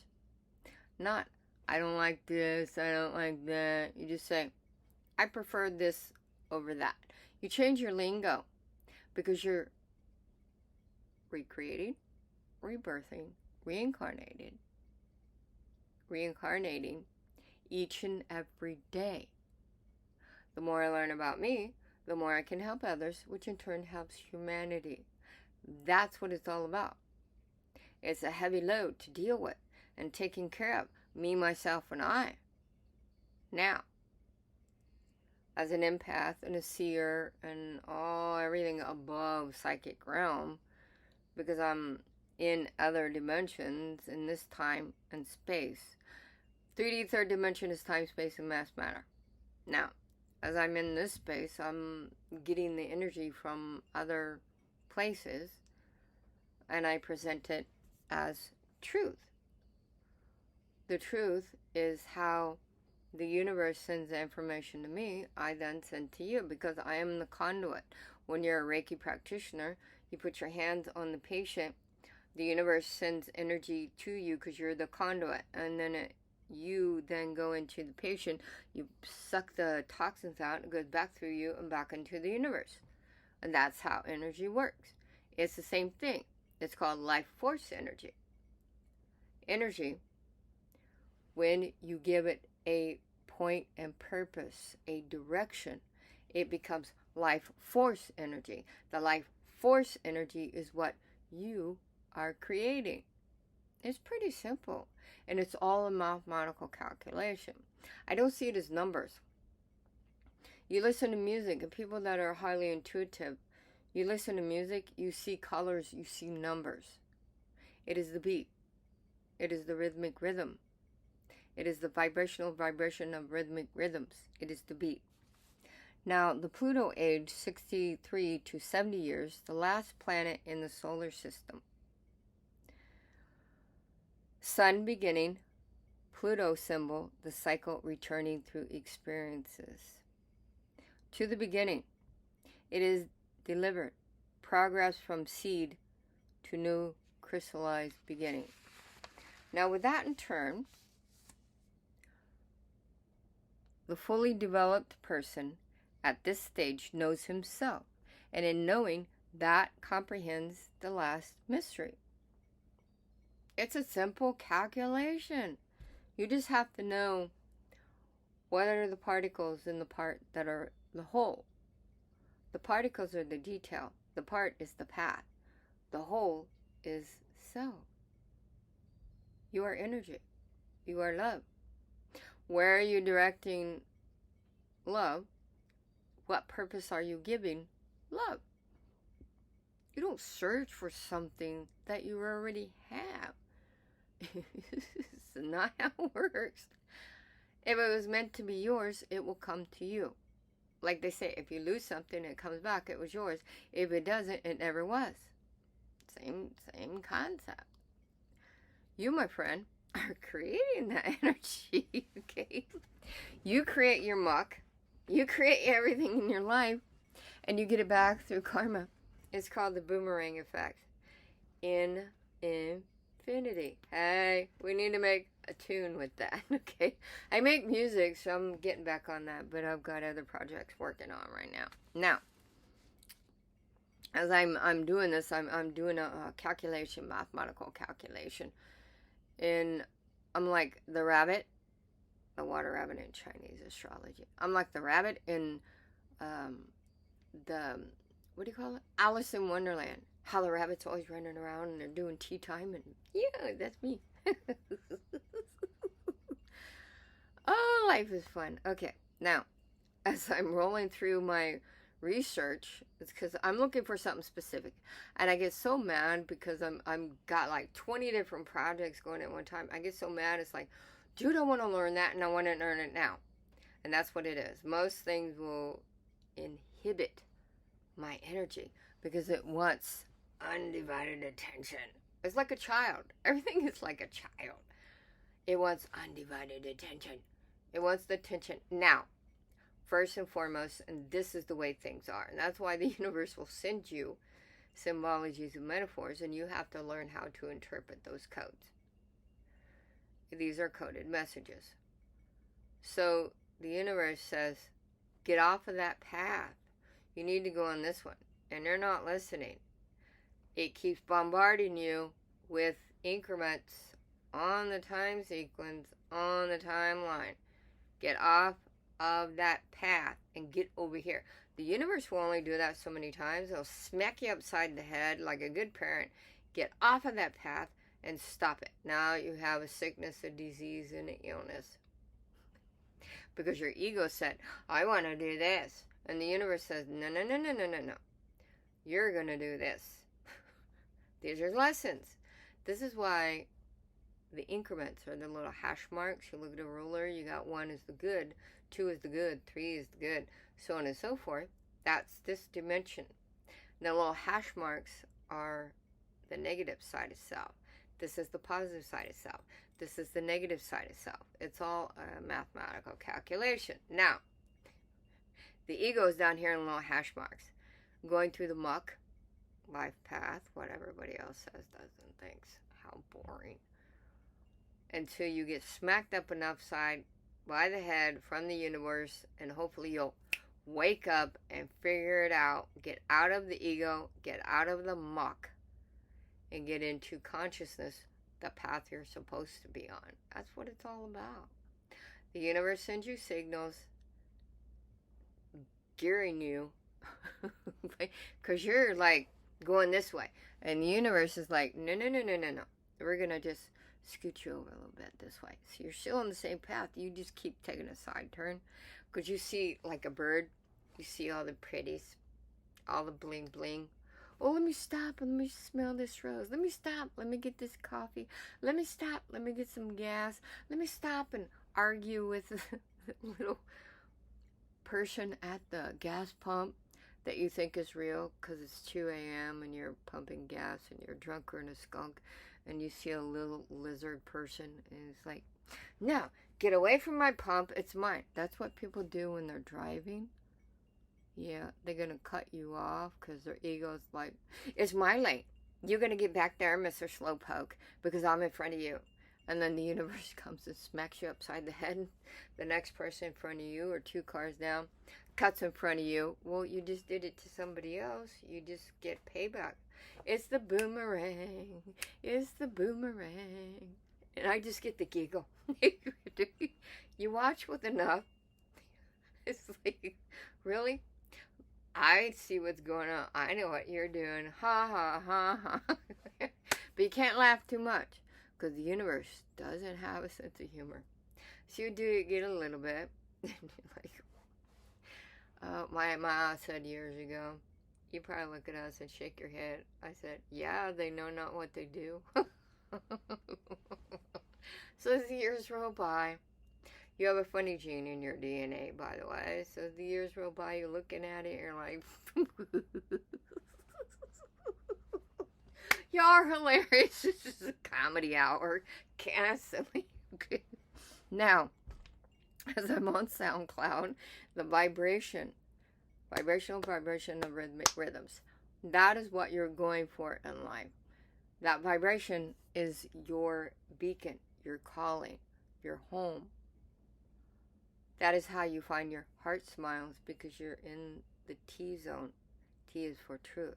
Not, I don't like this, I don't like that. You just say, I prefer this over that. You change your lingo because you're recreating, rebirthing, reincarnating each and every day. The more I learn about me, the more I can help others, which in turn helps humanity. That's what it's all about. It's a heavy load to deal with and taking care of, me, myself, and I. Now, as an empath and a seer and everything above psychic realm, because I'm in other dimensions in this time and space. 3D third dimension is time, space, and mass matter. Now, as I'm in this space, I'm getting the energy from other places, and I present it as truth. The truth is how the universe sends the information to me, I then send to you, because I am the conduit. When you're a Reiki practitioner, you put your hands on the patient, the universe sends energy to you because you're the conduit, and then you then go into the patient, you suck the toxins out, it goes back through you and back into the universe. And that's how energy works. It's the same thing. It's called life force energy. Energy, when you give it a point and purpose, a direction, it becomes life force energy. The life force energy is what you are creating. It's pretty simple, and it's all a mathematical calculation. I don't see it as numbers. You listen to music, and people that are highly intuitive, you listen to music, you see colors, you see numbers. It is the beat. It is the rhythmic rhythm. It is the vibrational vibration of rhythmic rhythms. It is the beat. Now, the Pluto age, 63 to 70 years, the last planet in the solar system. Sun beginning, Pluto symbol, the cycle returning through experiences. To the beginning, it is delivered, progress from seed to new crystallized beginning. Now, with that in turn, the fully developed person at this stage knows himself, and in knowing that comprehends the last mystery. It's a simple calculation. You just have to know what are the particles in the part that are the whole. The particles are the detail. The part is the path. The whole is self. You are energy. You are love. Where are you directing love? What purpose are you giving love? You don't search for something that you already have. It's not how it works. If it was meant to be yours, it will come to you. Like they say, if you lose something, it comes back, it was yours. If it doesn't, it never was. Same concept. You, my friend, are creating that energy, okay? You create your muck. You create everything in your life, and you get it back through karma. It's called the boomerang effect. In infinity. Hey, we need to make a tune with that, okay? I make music, so I'm getting back on that, but I've got other projects working on right now. Now, as I'm doing this, I'm doing a calculation, mathematical calculation, and I'm like the rabbit, the water rabbit in Chinese astrology. I'm like the rabbit in the, what do you call it? Alice in Wonderland. How the rabbit's always running around and they're doing tea time, and yeah, that's me. Oh, life is fun. Okay, now, as I'm rolling through my research, it's because I'm looking for something specific, and I get so mad because I'm got like 20 different projects going at one time. I get so mad. It's like, dude, I want to learn that, and I want to learn it now, and that's what it is. Most things will inhibit my energy because it wants undivided attention. It's like a child. Everything is like a child. It wants undivided attention. It wants the attention now, first and foremost, and this is the way things are. And that's why the universe will send you symbologies and metaphors, and you have to learn how to interpret those codes. These are coded messages. So the universe says, get off of that path. You need to go on this one. And they're not listening. It keeps bombarding you with increments on the time sequence, on the timeline. Get off of that path and get over here. The universe will only do that so many times. It'll smack you upside the head like a good parent. Get off of that path and stop it. Now you have a sickness, a disease, and an illness. Because your ego said, I want to do this. And the universe says, no, no, no, no, no, no, no. You're going to do this. These are lessons. This is why the increments are the little hash marks. You look at a ruler, you got 1 is the good, 2 is the good, 3 is the good, so on and so forth. That's this dimension. The little hash marks are the negative side of self. This is the positive side of self. This is the negative side of self. It's all a mathematical calculation. Now, the ego is down here in little hash marks, going through the muck, life path, what everybody else says, does, and thinks. How boring. Until you get smacked up and upside by the head from the universe, and hopefully you'll wake up and figure it out. Get out of the ego, get out of the muck, and get into consciousness, the path you're supposed to be on. That's what it's all about. The universe sends you signals, gearing you, because you're like going this way, and the universe is like, no, no, no, no, no, no. We're going to just scoot you over a little bit this way. So you're still on the same path. You just keep taking a side turn. Because you see, like a bird, you see all the pretties, all the bling bling. Oh, let me stop and let me smell this rose. Let me stop. Let me get this coffee. Let me stop. Let me get some gas. Let me stop and argue with the little person at the gas pump that you think is real because it's 2 a.m. and you're pumping gas and you're drunker than a skunk. And you see a little lizard person, and it's like, no, get away from my pump, it's mine. That's what people do when they're driving. Yeah, they're going to cut you off because their ego's like, it's my lane. You're going to get back there, Mr. Slowpoke, because I'm in front of you. And then the universe comes and smacks you upside the head. The next person in front of you, or 2 cars down, cuts in front of you. Well, you just did it to somebody else. You just get payback. It's the boomerang. It's the boomerang. And I just get the giggle. You watch with enough. It's like, really? I see what's going on. I know what you're doing. Ha, ha, ha, ha. But you can't laugh too much. Because the universe doesn't have a sense of humor. So you do get a little bit. Like, my mom said years ago, you probably look at us and shake your head. I said, yeah, they know not what they do. So as the years roll by, you have a funny gene in your DNA, by the way. So as the years roll by, you're looking at it, you're like, y'all are hilarious. This is a comedy hour. Constantly. Now, as I'm on SoundCloud, the vibrational vibration of rhythms. That is what you're going for in life. That vibration is your beacon, your calling, your home. That is how you find your heart smiles, because you're in the T zone. T is for truth.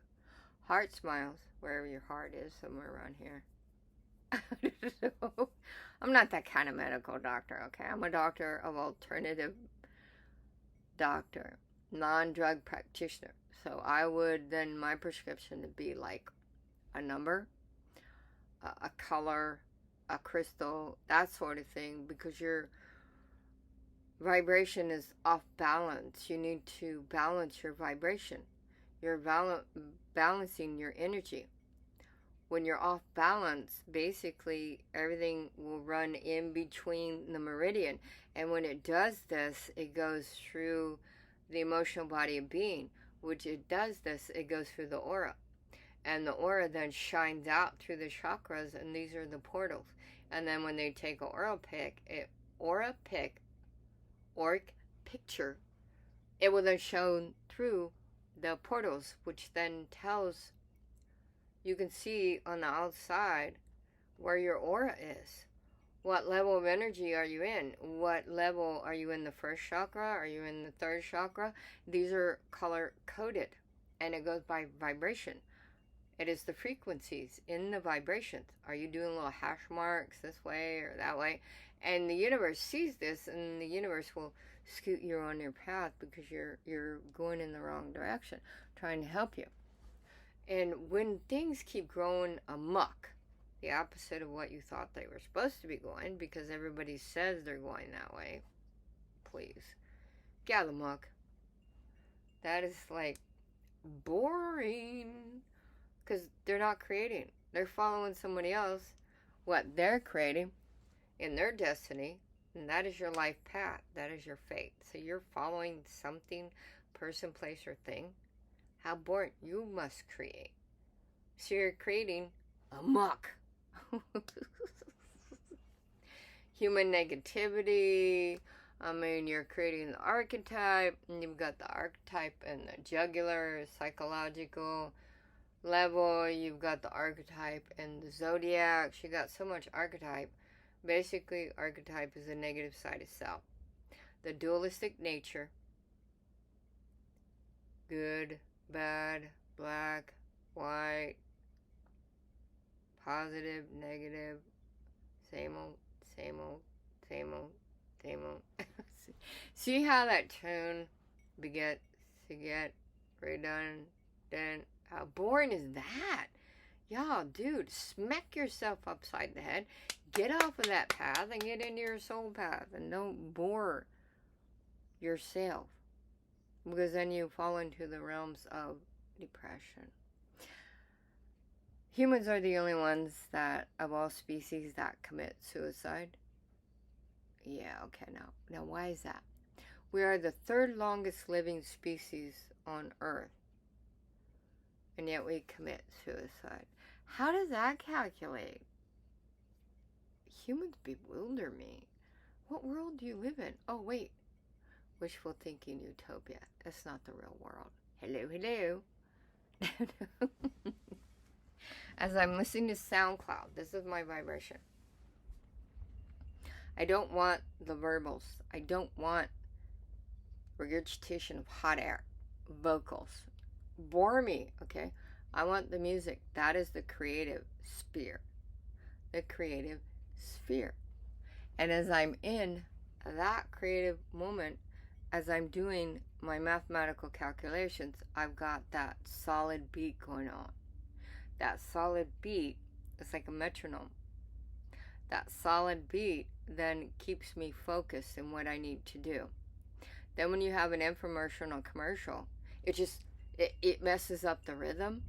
Heart smiles, wherever your heart is, somewhere around here. So, I'm not that kind of medical doctor, okay? I'm a doctor of alternative doctor, non-drug practitioner. So I would then, my prescription would be like a number, a color, a crystal, that sort of thing, because your vibration is off balance. You need to balance your vibration. You're balancing your energy. When you're off balance, basically everything will run in between the meridian. And when it does this, it goes through the emotional body of being. Which it does this, it goes through the aura. And the aura then shines out through the chakras, and these are the portals. And then when they take an auric picture, it will then show through the portals, which then tells, you can see on the outside where your aura is. What level of energy are you in? What level are you in? The first chakra? Are you in the third chakra? These are color coded, and it goes by vibration. It is the frequencies in the vibrations. Are you doing little hash marks this way or that way? And the universe sees this, and the universe will scoot you on your path because you're going in the wrong direction, trying to help you. And when things keep growing amok, the opposite of what you thought they were supposed to be going, because everybody says they're going that way, please, get out of the muck. That is like boring, because they're not creating. They're following somebody else, what they're creating in their destiny, and that is your life path. That is your fate. So you're following something, person, place, or thing. How boring. You must create. So you're creating a muck. Human negativity. I mean, you're creating the archetype, and you've got the archetype and the jugular, psychological level. You've got the archetype and the zodiac. You got so much archetype. Basically, archetype is the negative side of self. The dualistic nature. Good, bad, black, white, positive, negative, same old, same old, same old, same old. See how that tune begets to get redundant? How boring is that? Y'all, dude, smack yourself upside the head. Get off of that path and get into your soul path. And don't bore yourself, because then you fall into the realms of depression. Humans are the only ones that, of all species, that commit suicide. Yeah, okay, now why is that? We are the third longest living species on Earth, and yet we commit suicide. How does that calculate? Humans bewilder me. What world do you live in? Oh, wait. Wishful thinking utopia. That's not the real world. Hello, hello. As I'm listening to SoundCloud, this is my vibration. I don't want the verbals. I don't want regurgitation of hot air. Vocals. Bore me, okay? I want the music. That is the creative sphere. The creative sphere. And as I'm in that creative moment, as I'm doing my mathematical calculations, I've got that solid beat going on. That solid beat is like a metronome. That solid beat then keeps me focused in what I need to do. Then when you have an infomercial or commercial, it messes up the rhythm,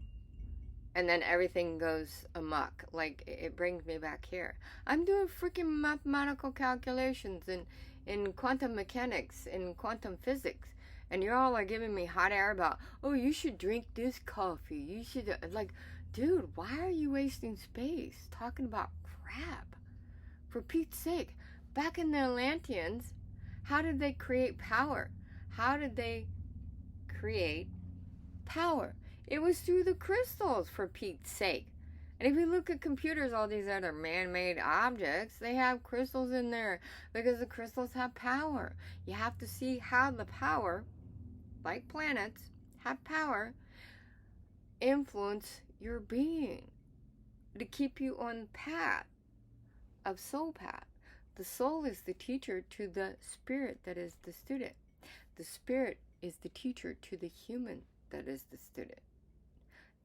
and then everything goes amok. Like, it brings me back here. I'm doing freaking mathematical calculations in quantum mechanics, in quantum physics, and you all are giving me hot air about, oh, you should drink this coffee. You should, like, dude, why are you wasting space talking about crap? For Pete's sake, back in the Atlanteans, how did they create power? How did they create power? It was through the crystals, for Pete's sake. And if you look at computers, all these other man-made objects, they have crystals in there because the crystals have power. You have to see how the power, like planets, have power, influence your being to keep you on the path of soul path. The soul is the teacher to the spirit that is the student. The spirit is the teacher to the human that is the student.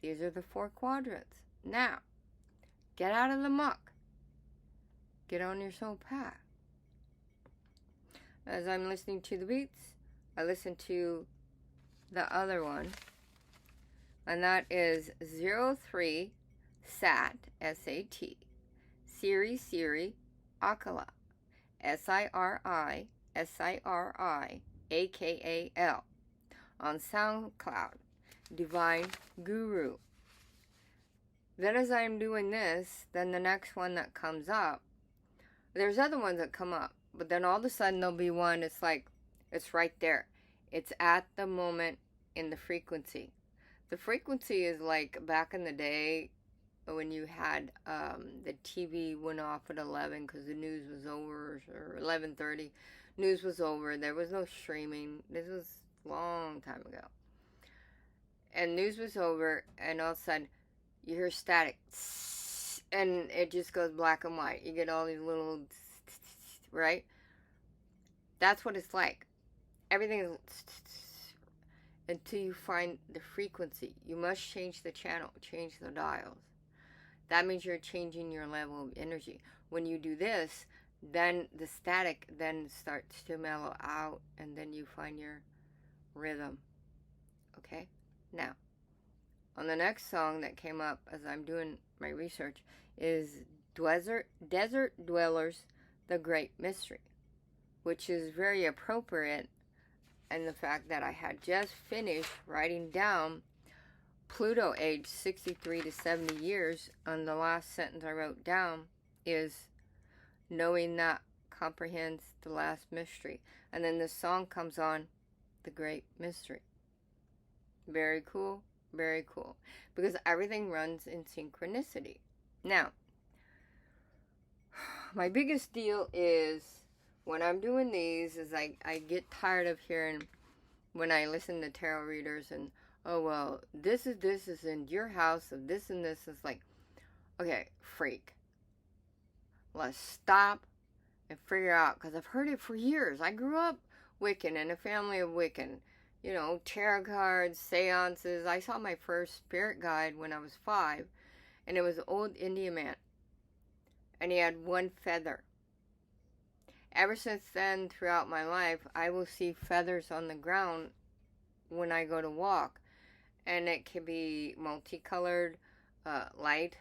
These are the 4 quadrants. Now, get out of the muck. Get on your soul path. As I'm listening to the beats, I listen to the other one, and that is 03 Sat, S-A-T, Siri Siri Akala, SIRI, on SoundCloud, Divine Guru. Then as I'm doing this, then the next one that comes up, there's other ones that come up, but then all of a sudden there'll be one, it's like, it's right there. It's at the moment in the frequency. The frequency is like back in the day when you had the TV went off at 11 because the news was over, or 11:30, news was over. There was no streaming. This was a long time ago. And news was over, and all of a sudden, you hear static, and it just goes black and white. You get all these little, right? That's what it's like. Everything is until you find the frequency. You must change the channel, change the dials. That means you're changing your level of energy. When you do this, then the static then starts to mellow out, and then you find your rhythm. Okay? Now, on the next song that came up as I'm doing my research is Desert Dwellers, The Great Mystery, which is very appropriate in the fact that I had just finished writing down Pluto aged 63 to 70 years, and the last sentence I wrote down is, knowing that comprehends the last mystery. And then this song comes on, The Great Mystery. Very cool, very cool. Because everything runs in synchronicity. Now, my biggest deal is, when I'm doing these, is I get tired of hearing, when I listen to tarot readers, and, oh, well, this is in your house, of this and this. Is like, okay, freak. Let's stop and figure out, because I've heard it for years. I grew up Wiccan, in a family of Wiccan. You know, tarot cards, seances. I saw my first spirit guide when I was 5, and it was an old Indian man, and he had one feather. Ever since then, throughout my life, I will see feathers on the ground when I go to walk, and it can be multicolored, light,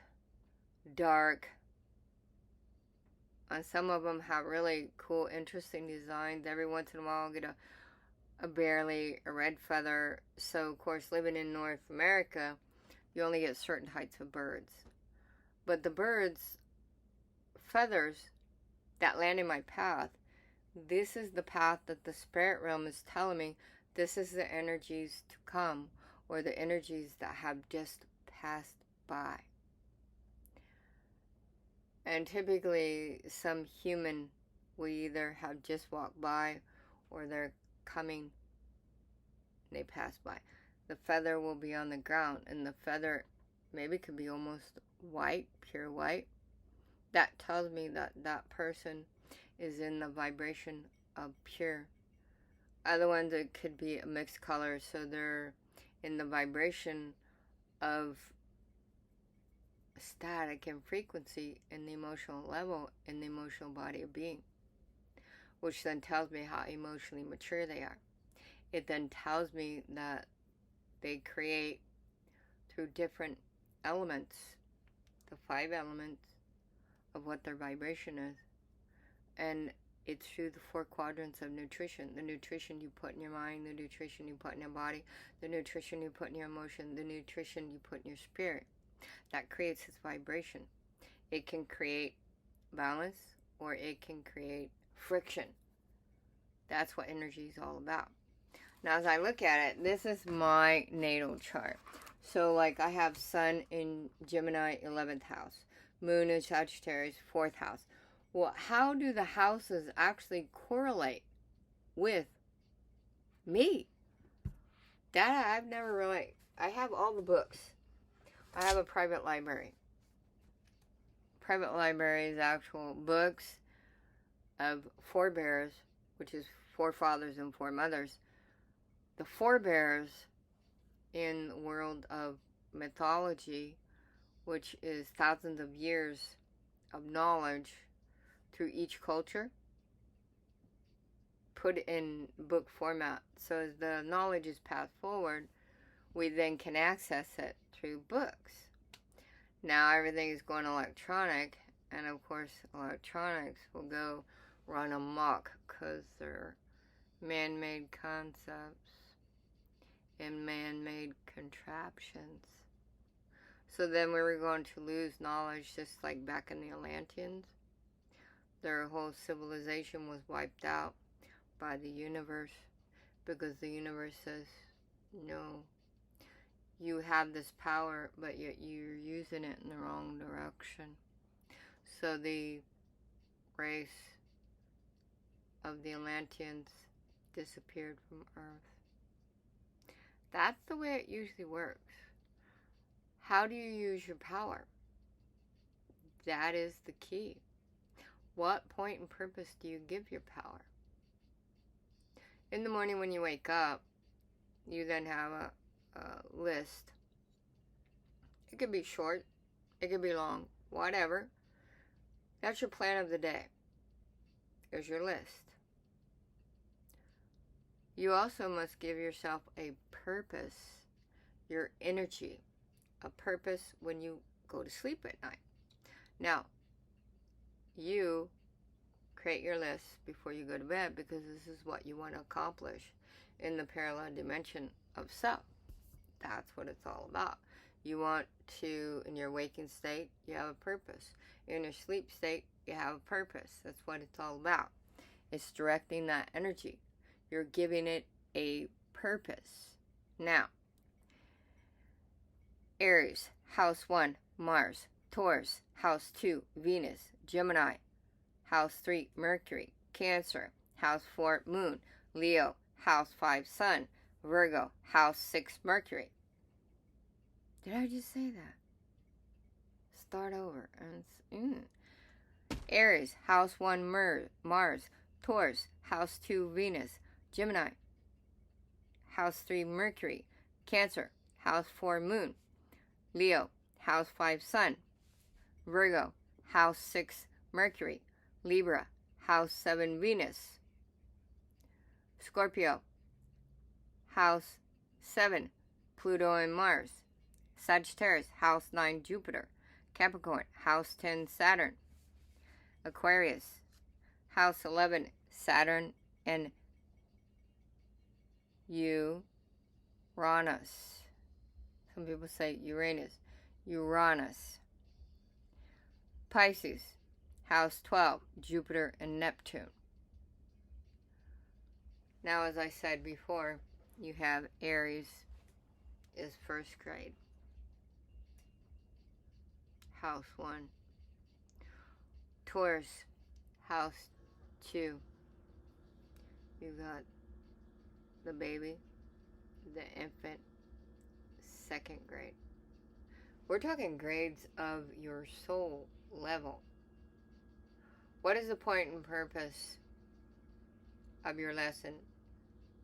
dark, and some of them have really cool, interesting designs. Every once in a while I'll get a barely a red feather. So, of course, living in North America, you only get certain types of birds. But the birds, feathers that land in my path, this is the path that the spirit realm is telling me. This is the energies to come, or the energies that have just passed by. And typically, some human will either have just walked by, or they're coming, they pass by. The feather will be on the ground, and the feather maybe could be almost white, pure white. That tells me that that person is in the vibration of pure. Other ones, it could be a mixed color, so they're in the vibration of static and frequency in the emotional level, in the emotional body of being, which then tells me how emotionally mature they are. It then tells me that they create through different elements, the 5 elements of what their vibration is. And it's through the 4 quadrants of nutrition. The nutrition you put in your mind, the nutrition you put in your body, the nutrition you put in your emotion, the nutrition you put in your spirit. That creates its vibration. It can create balance, or it can create friction. That's what energy is all about. Now, as I look at it, this is my natal chart. So, like, I have Sun in Gemini, 11th house. Moon in Sagittarius, 4th house. Well, how do the houses actually correlate with me? That I've never really... I have all the books. I have a private library. Private library is actual books of forebears, which is 4 fathers and 4 mothers. The forebears in the world of mythology, which is thousands of years of knowledge through each culture, put in book format. So as the knowledge is passed forward, we then can access it through books. Now everything is going electronic, and of course electronics will go run amok because they're man-made concepts and man-made contraptions. So then we were going to lose knowledge, just like back in the Atlanteans. Their whole civilization was wiped out by the universe, because the universe says, no, you have this power, but yet you're using it in the wrong direction. So the race of the Atlanteans disappeared from Earth. That's the way it usually works. How do you use your power? That is the key. What point and purpose do you give your power? In the morning when you wake up, you then have a list. It could be short, it could be long, whatever. That's your plan of the day. Here's your list. You also must give yourself a purpose, your energy, a purpose when you go to sleep at night. Now, you create your list before you go to bed because this is what you want to accomplish in the parallel dimension of self. That's what it's all about. You want to, in your waking state, you have a purpose. In your sleep state, you have a purpose. That's what it's all about. It's directing that energy. You're giving it a purpose. Now, Aries, House 1, Mars. Taurus, House 2, Venus. Gemini, House 3, Mercury. Cancer, House 4, Moon. Leo, House 5, Sun. Virgo, House 6, Mercury. Did I just say that? Start over. Aries, House 1, Mars. Taurus, House 2, Venus. Gemini, House 3, Mercury. Cancer, House 4, Moon. Leo, House 5, Sun. Virgo, House 6, Mercury. Libra, House 7, Venus. Scorpio, House 7, Pluto and Mars. Sagittarius, House 9, Jupiter. Capricorn, House 10, Saturn. Aquarius, House 11, Saturn and Uranus. Some people say Uranus. Uranus. Pisces, House 12, Jupiter and Neptune. Now, as I said before, you have Aries is first grade. House 1. Taurus, House 2. You got the baby, the infant, second grade. We're talking grades of your soul level. What is the point and purpose of your lesson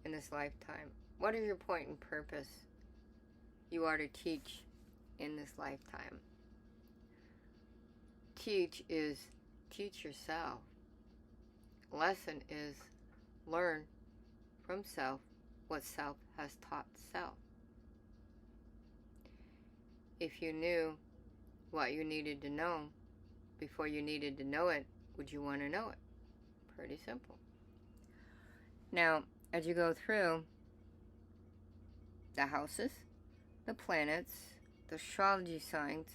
in this lifetime? What is your point and purpose you are to teach in this lifetime? Teach is teach yourself. Lesson is learn from self what self has taught self. If you knew what you needed to know before you needed to know it, would you want to know it? Pretty simple. Now, as you go through the houses, the planets, the astrology signs,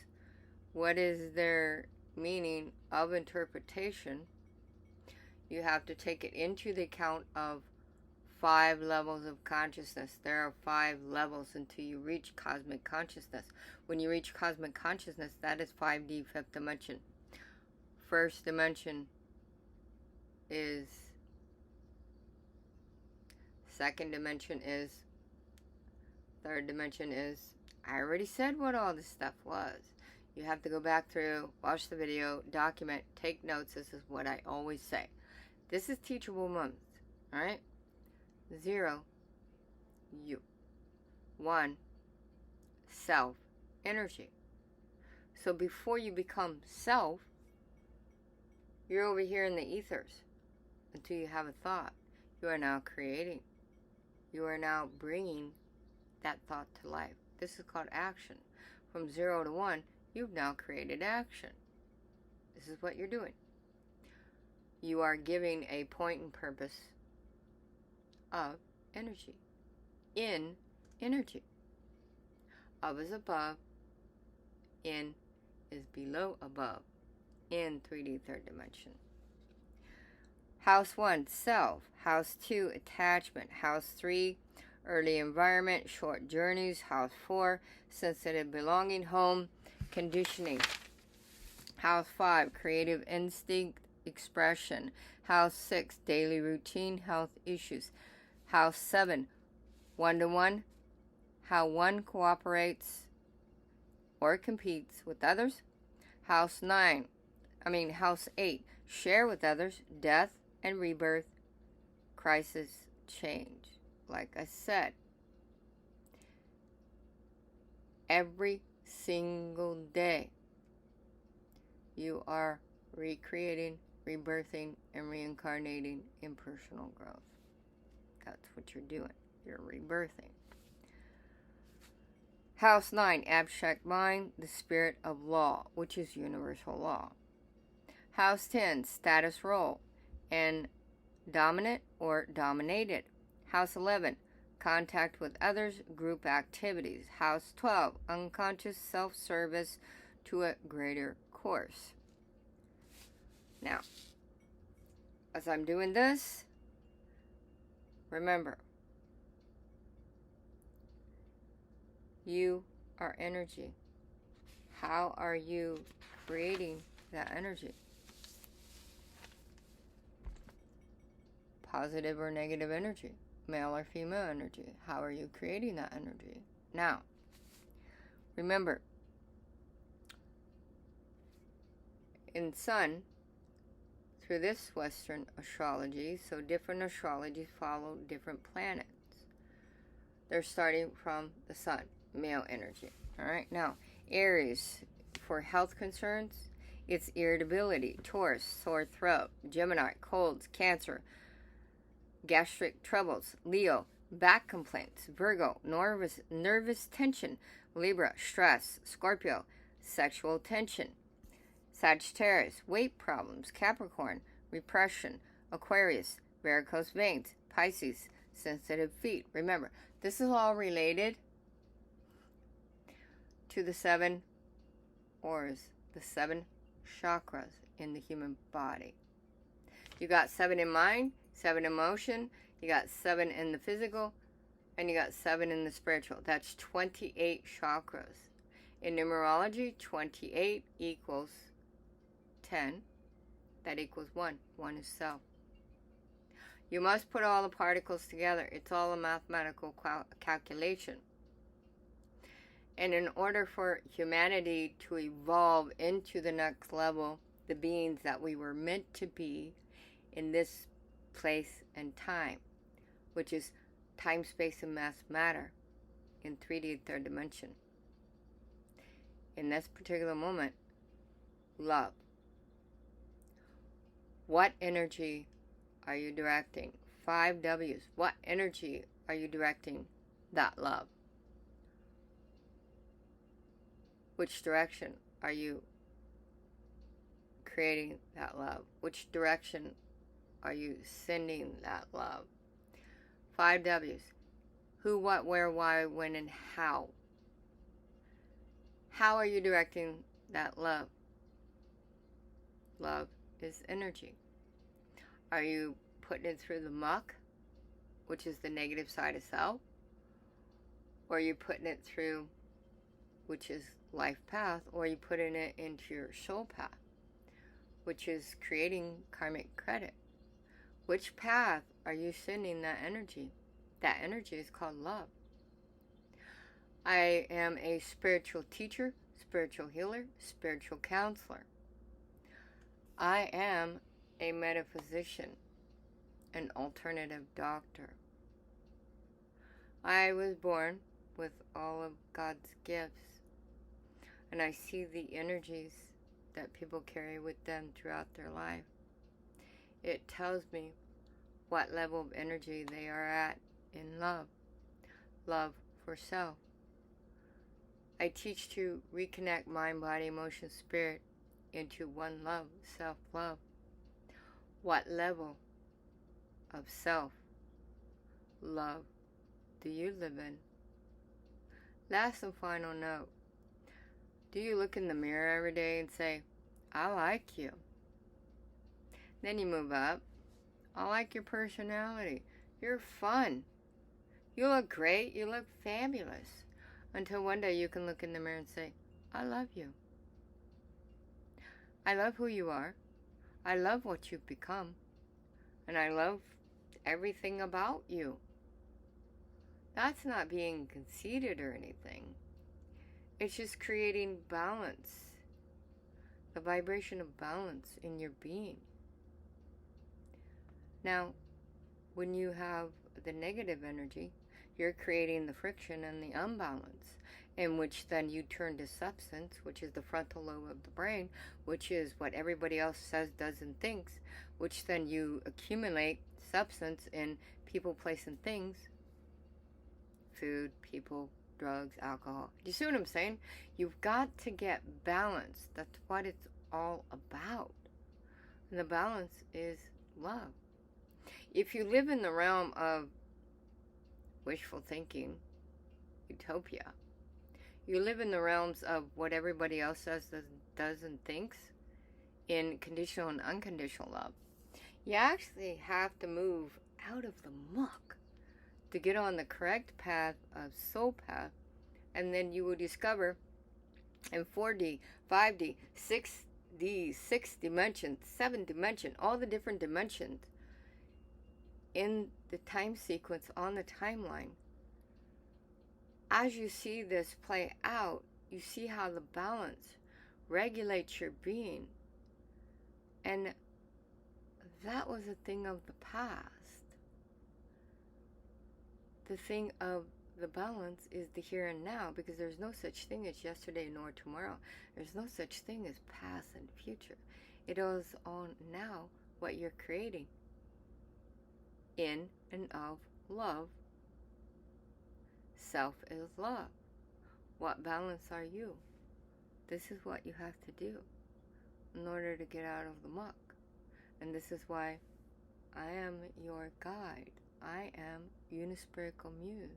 what is their meaning of interpretation, you have to take it into the account of 5 levels of consciousness. There are 5 levels until you reach cosmic consciousness. When you reach cosmic consciousness, that is 5D, 5th dimension. First dimension is, second dimension is, third dimension is. I already said what all this stuff was. You have to go back through, watch the video, document, take notes. This is what I always say. This is teachable month, alright? 0, you. 1, self, energy. So before you become self, you're over here in the ethers until you have a thought. You are now creating. You are now bringing that thought to life. This is called action. From 0 to 1, you've now created action. This is what you're doing. You are giving a point and purpose of energy. In energy. Of is above. In is below above. In 3D third dimension. House 1, self. House 2, attachment. House 3, early environment, short journeys. House 4, sensitive belonging, home, conditioning. House 5, creative instinct, expression. House 6, daily routine, health issues. House 7, one-to-one, how one cooperates or competes with others. House 8, share with others, death and rebirth, crisis, change. Like I said, every single day you are recreating, rebirthing, and reincarnating in personal growth. That's what you're doing. You're rebirthing. House 9, abstract mind, the spirit of law, which is universal law. House 10, status role, and dominant or dominated. House 11, contact with others, group activities. House 12, unconscious self-service to a greater course. Now, as I'm doing this, remember, you are energy. How are you creating that energy? Positive or negative energy? Male or female energy? How are you creating that energy? Now, remember, in Sun, through this Western astrology, so different astrologies follow different planets. They're starting from the Sun, male energy. All right, now, Aries, for health concerns, it's irritability, Taurus, sore throat, Gemini, colds, Cancer, gastric troubles, Leo, back complaints, Virgo, nervous tension, Libra, stress, Scorpio, sexual tension, Sagittarius, weight problems, Capricorn, repression, Aquarius, varicose veins, Pisces, sensitive feet. Remember, this is all related to the 7 auras, the 7 chakras in the human body. You got 7 in mind, 7 in emotion, you got 7 in the physical, and you got 7 in the spiritual. That's 28 chakras. In numerology, 28 equals 10. That equals 1. 1 is self. You must put all the particles together. It's all a mathematical calculation. And in order for humanity to evolve into the next level, the beings that we were meant to be in this place and time, which is time, space, and mass matter in 3D, third dimension. In this particular moment, love. What energy are you directing? 5 W's. What energy are you directing that love? Which direction are you creating that love? Which direction are you sending that love? 5 W's. Who, what, where, why, when, and how. How are you directing that love? Love is energy. Are you putting it through the muck, which is the negative side of self? Or are you putting it through, which is life path? Or are you putting it into your soul path, which is creating karmic credit? Which path are you sending that energy? That energy is called love. I am a spiritual teacher, spiritual healer, spiritual counselor. I am a metaphysician, an alternative doctor. I was born with all of God's gifts, and I see the energies that people carry with them throughout their life. It tells me what level of energy they are at in love. Love for self. I teach to reconnect mind, body, emotion, spirit into one love, self-love. What level of self-love do you live in? Last and final note. Do you look in the mirror every day and say, I like you? Then you move up. I like your personality. You're fun. You look great. You look fabulous. Until one day you can look in the mirror and say, I love you. I love who you are. I love what you've become. And I love everything about you. That's not being conceited or anything. It's just creating balance, the vibration of balance in your being. Now, when you have the negative energy, you're creating the friction and the unbalance, in which then you turn to substance, which is the frontal lobe of the brain, which is what everybody else says, does, and thinks, which then you accumulate substance in people, place, and things. Food, people, drugs, alcohol. Do you see what I'm saying? You've got to get balance. That's what it's all about. And the balance is love. If you live in the realm of wishful thinking, utopia, you live in the realms of what everybody else says, does, and thinks in conditional and unconditional love. You actually have to move out of the muck to get on the correct path of soul path, and then you will discover in 4D, 5D, 6D, 6 dimensions, 7 dimension, all the different dimensions in the time sequence on the timeline. As you see this play out, you see how the balance regulates your being. And that was a thing of the past. The thing of the balance is the here and now, because there's no such thing as yesterday nor tomorrow. There's no such thing as past and future. It is on now what you're creating in and of love. Self is love. What balance are you? This is what you have to do in order to get out of the muck. And this is why I am your guide. I am Unispirical Muse.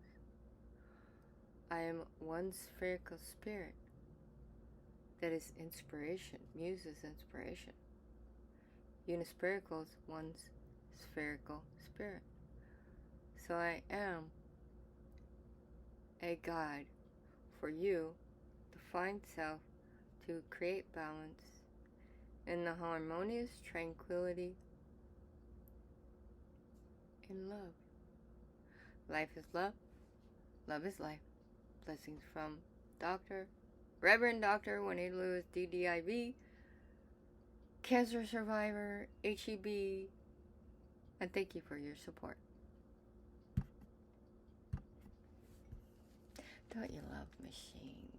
I am one spherical spirit that is inspiration. Muse is inspiration. Unispirical is one spherical spirit. So I am a guide for you to find self, to create balance in the harmonious tranquility in love. Life is love. Love is life. Blessings from Reverend Dr. Juanita Lewis, DDIV, cancer survivor, HEB, and thank you for your support. Don't you love machines?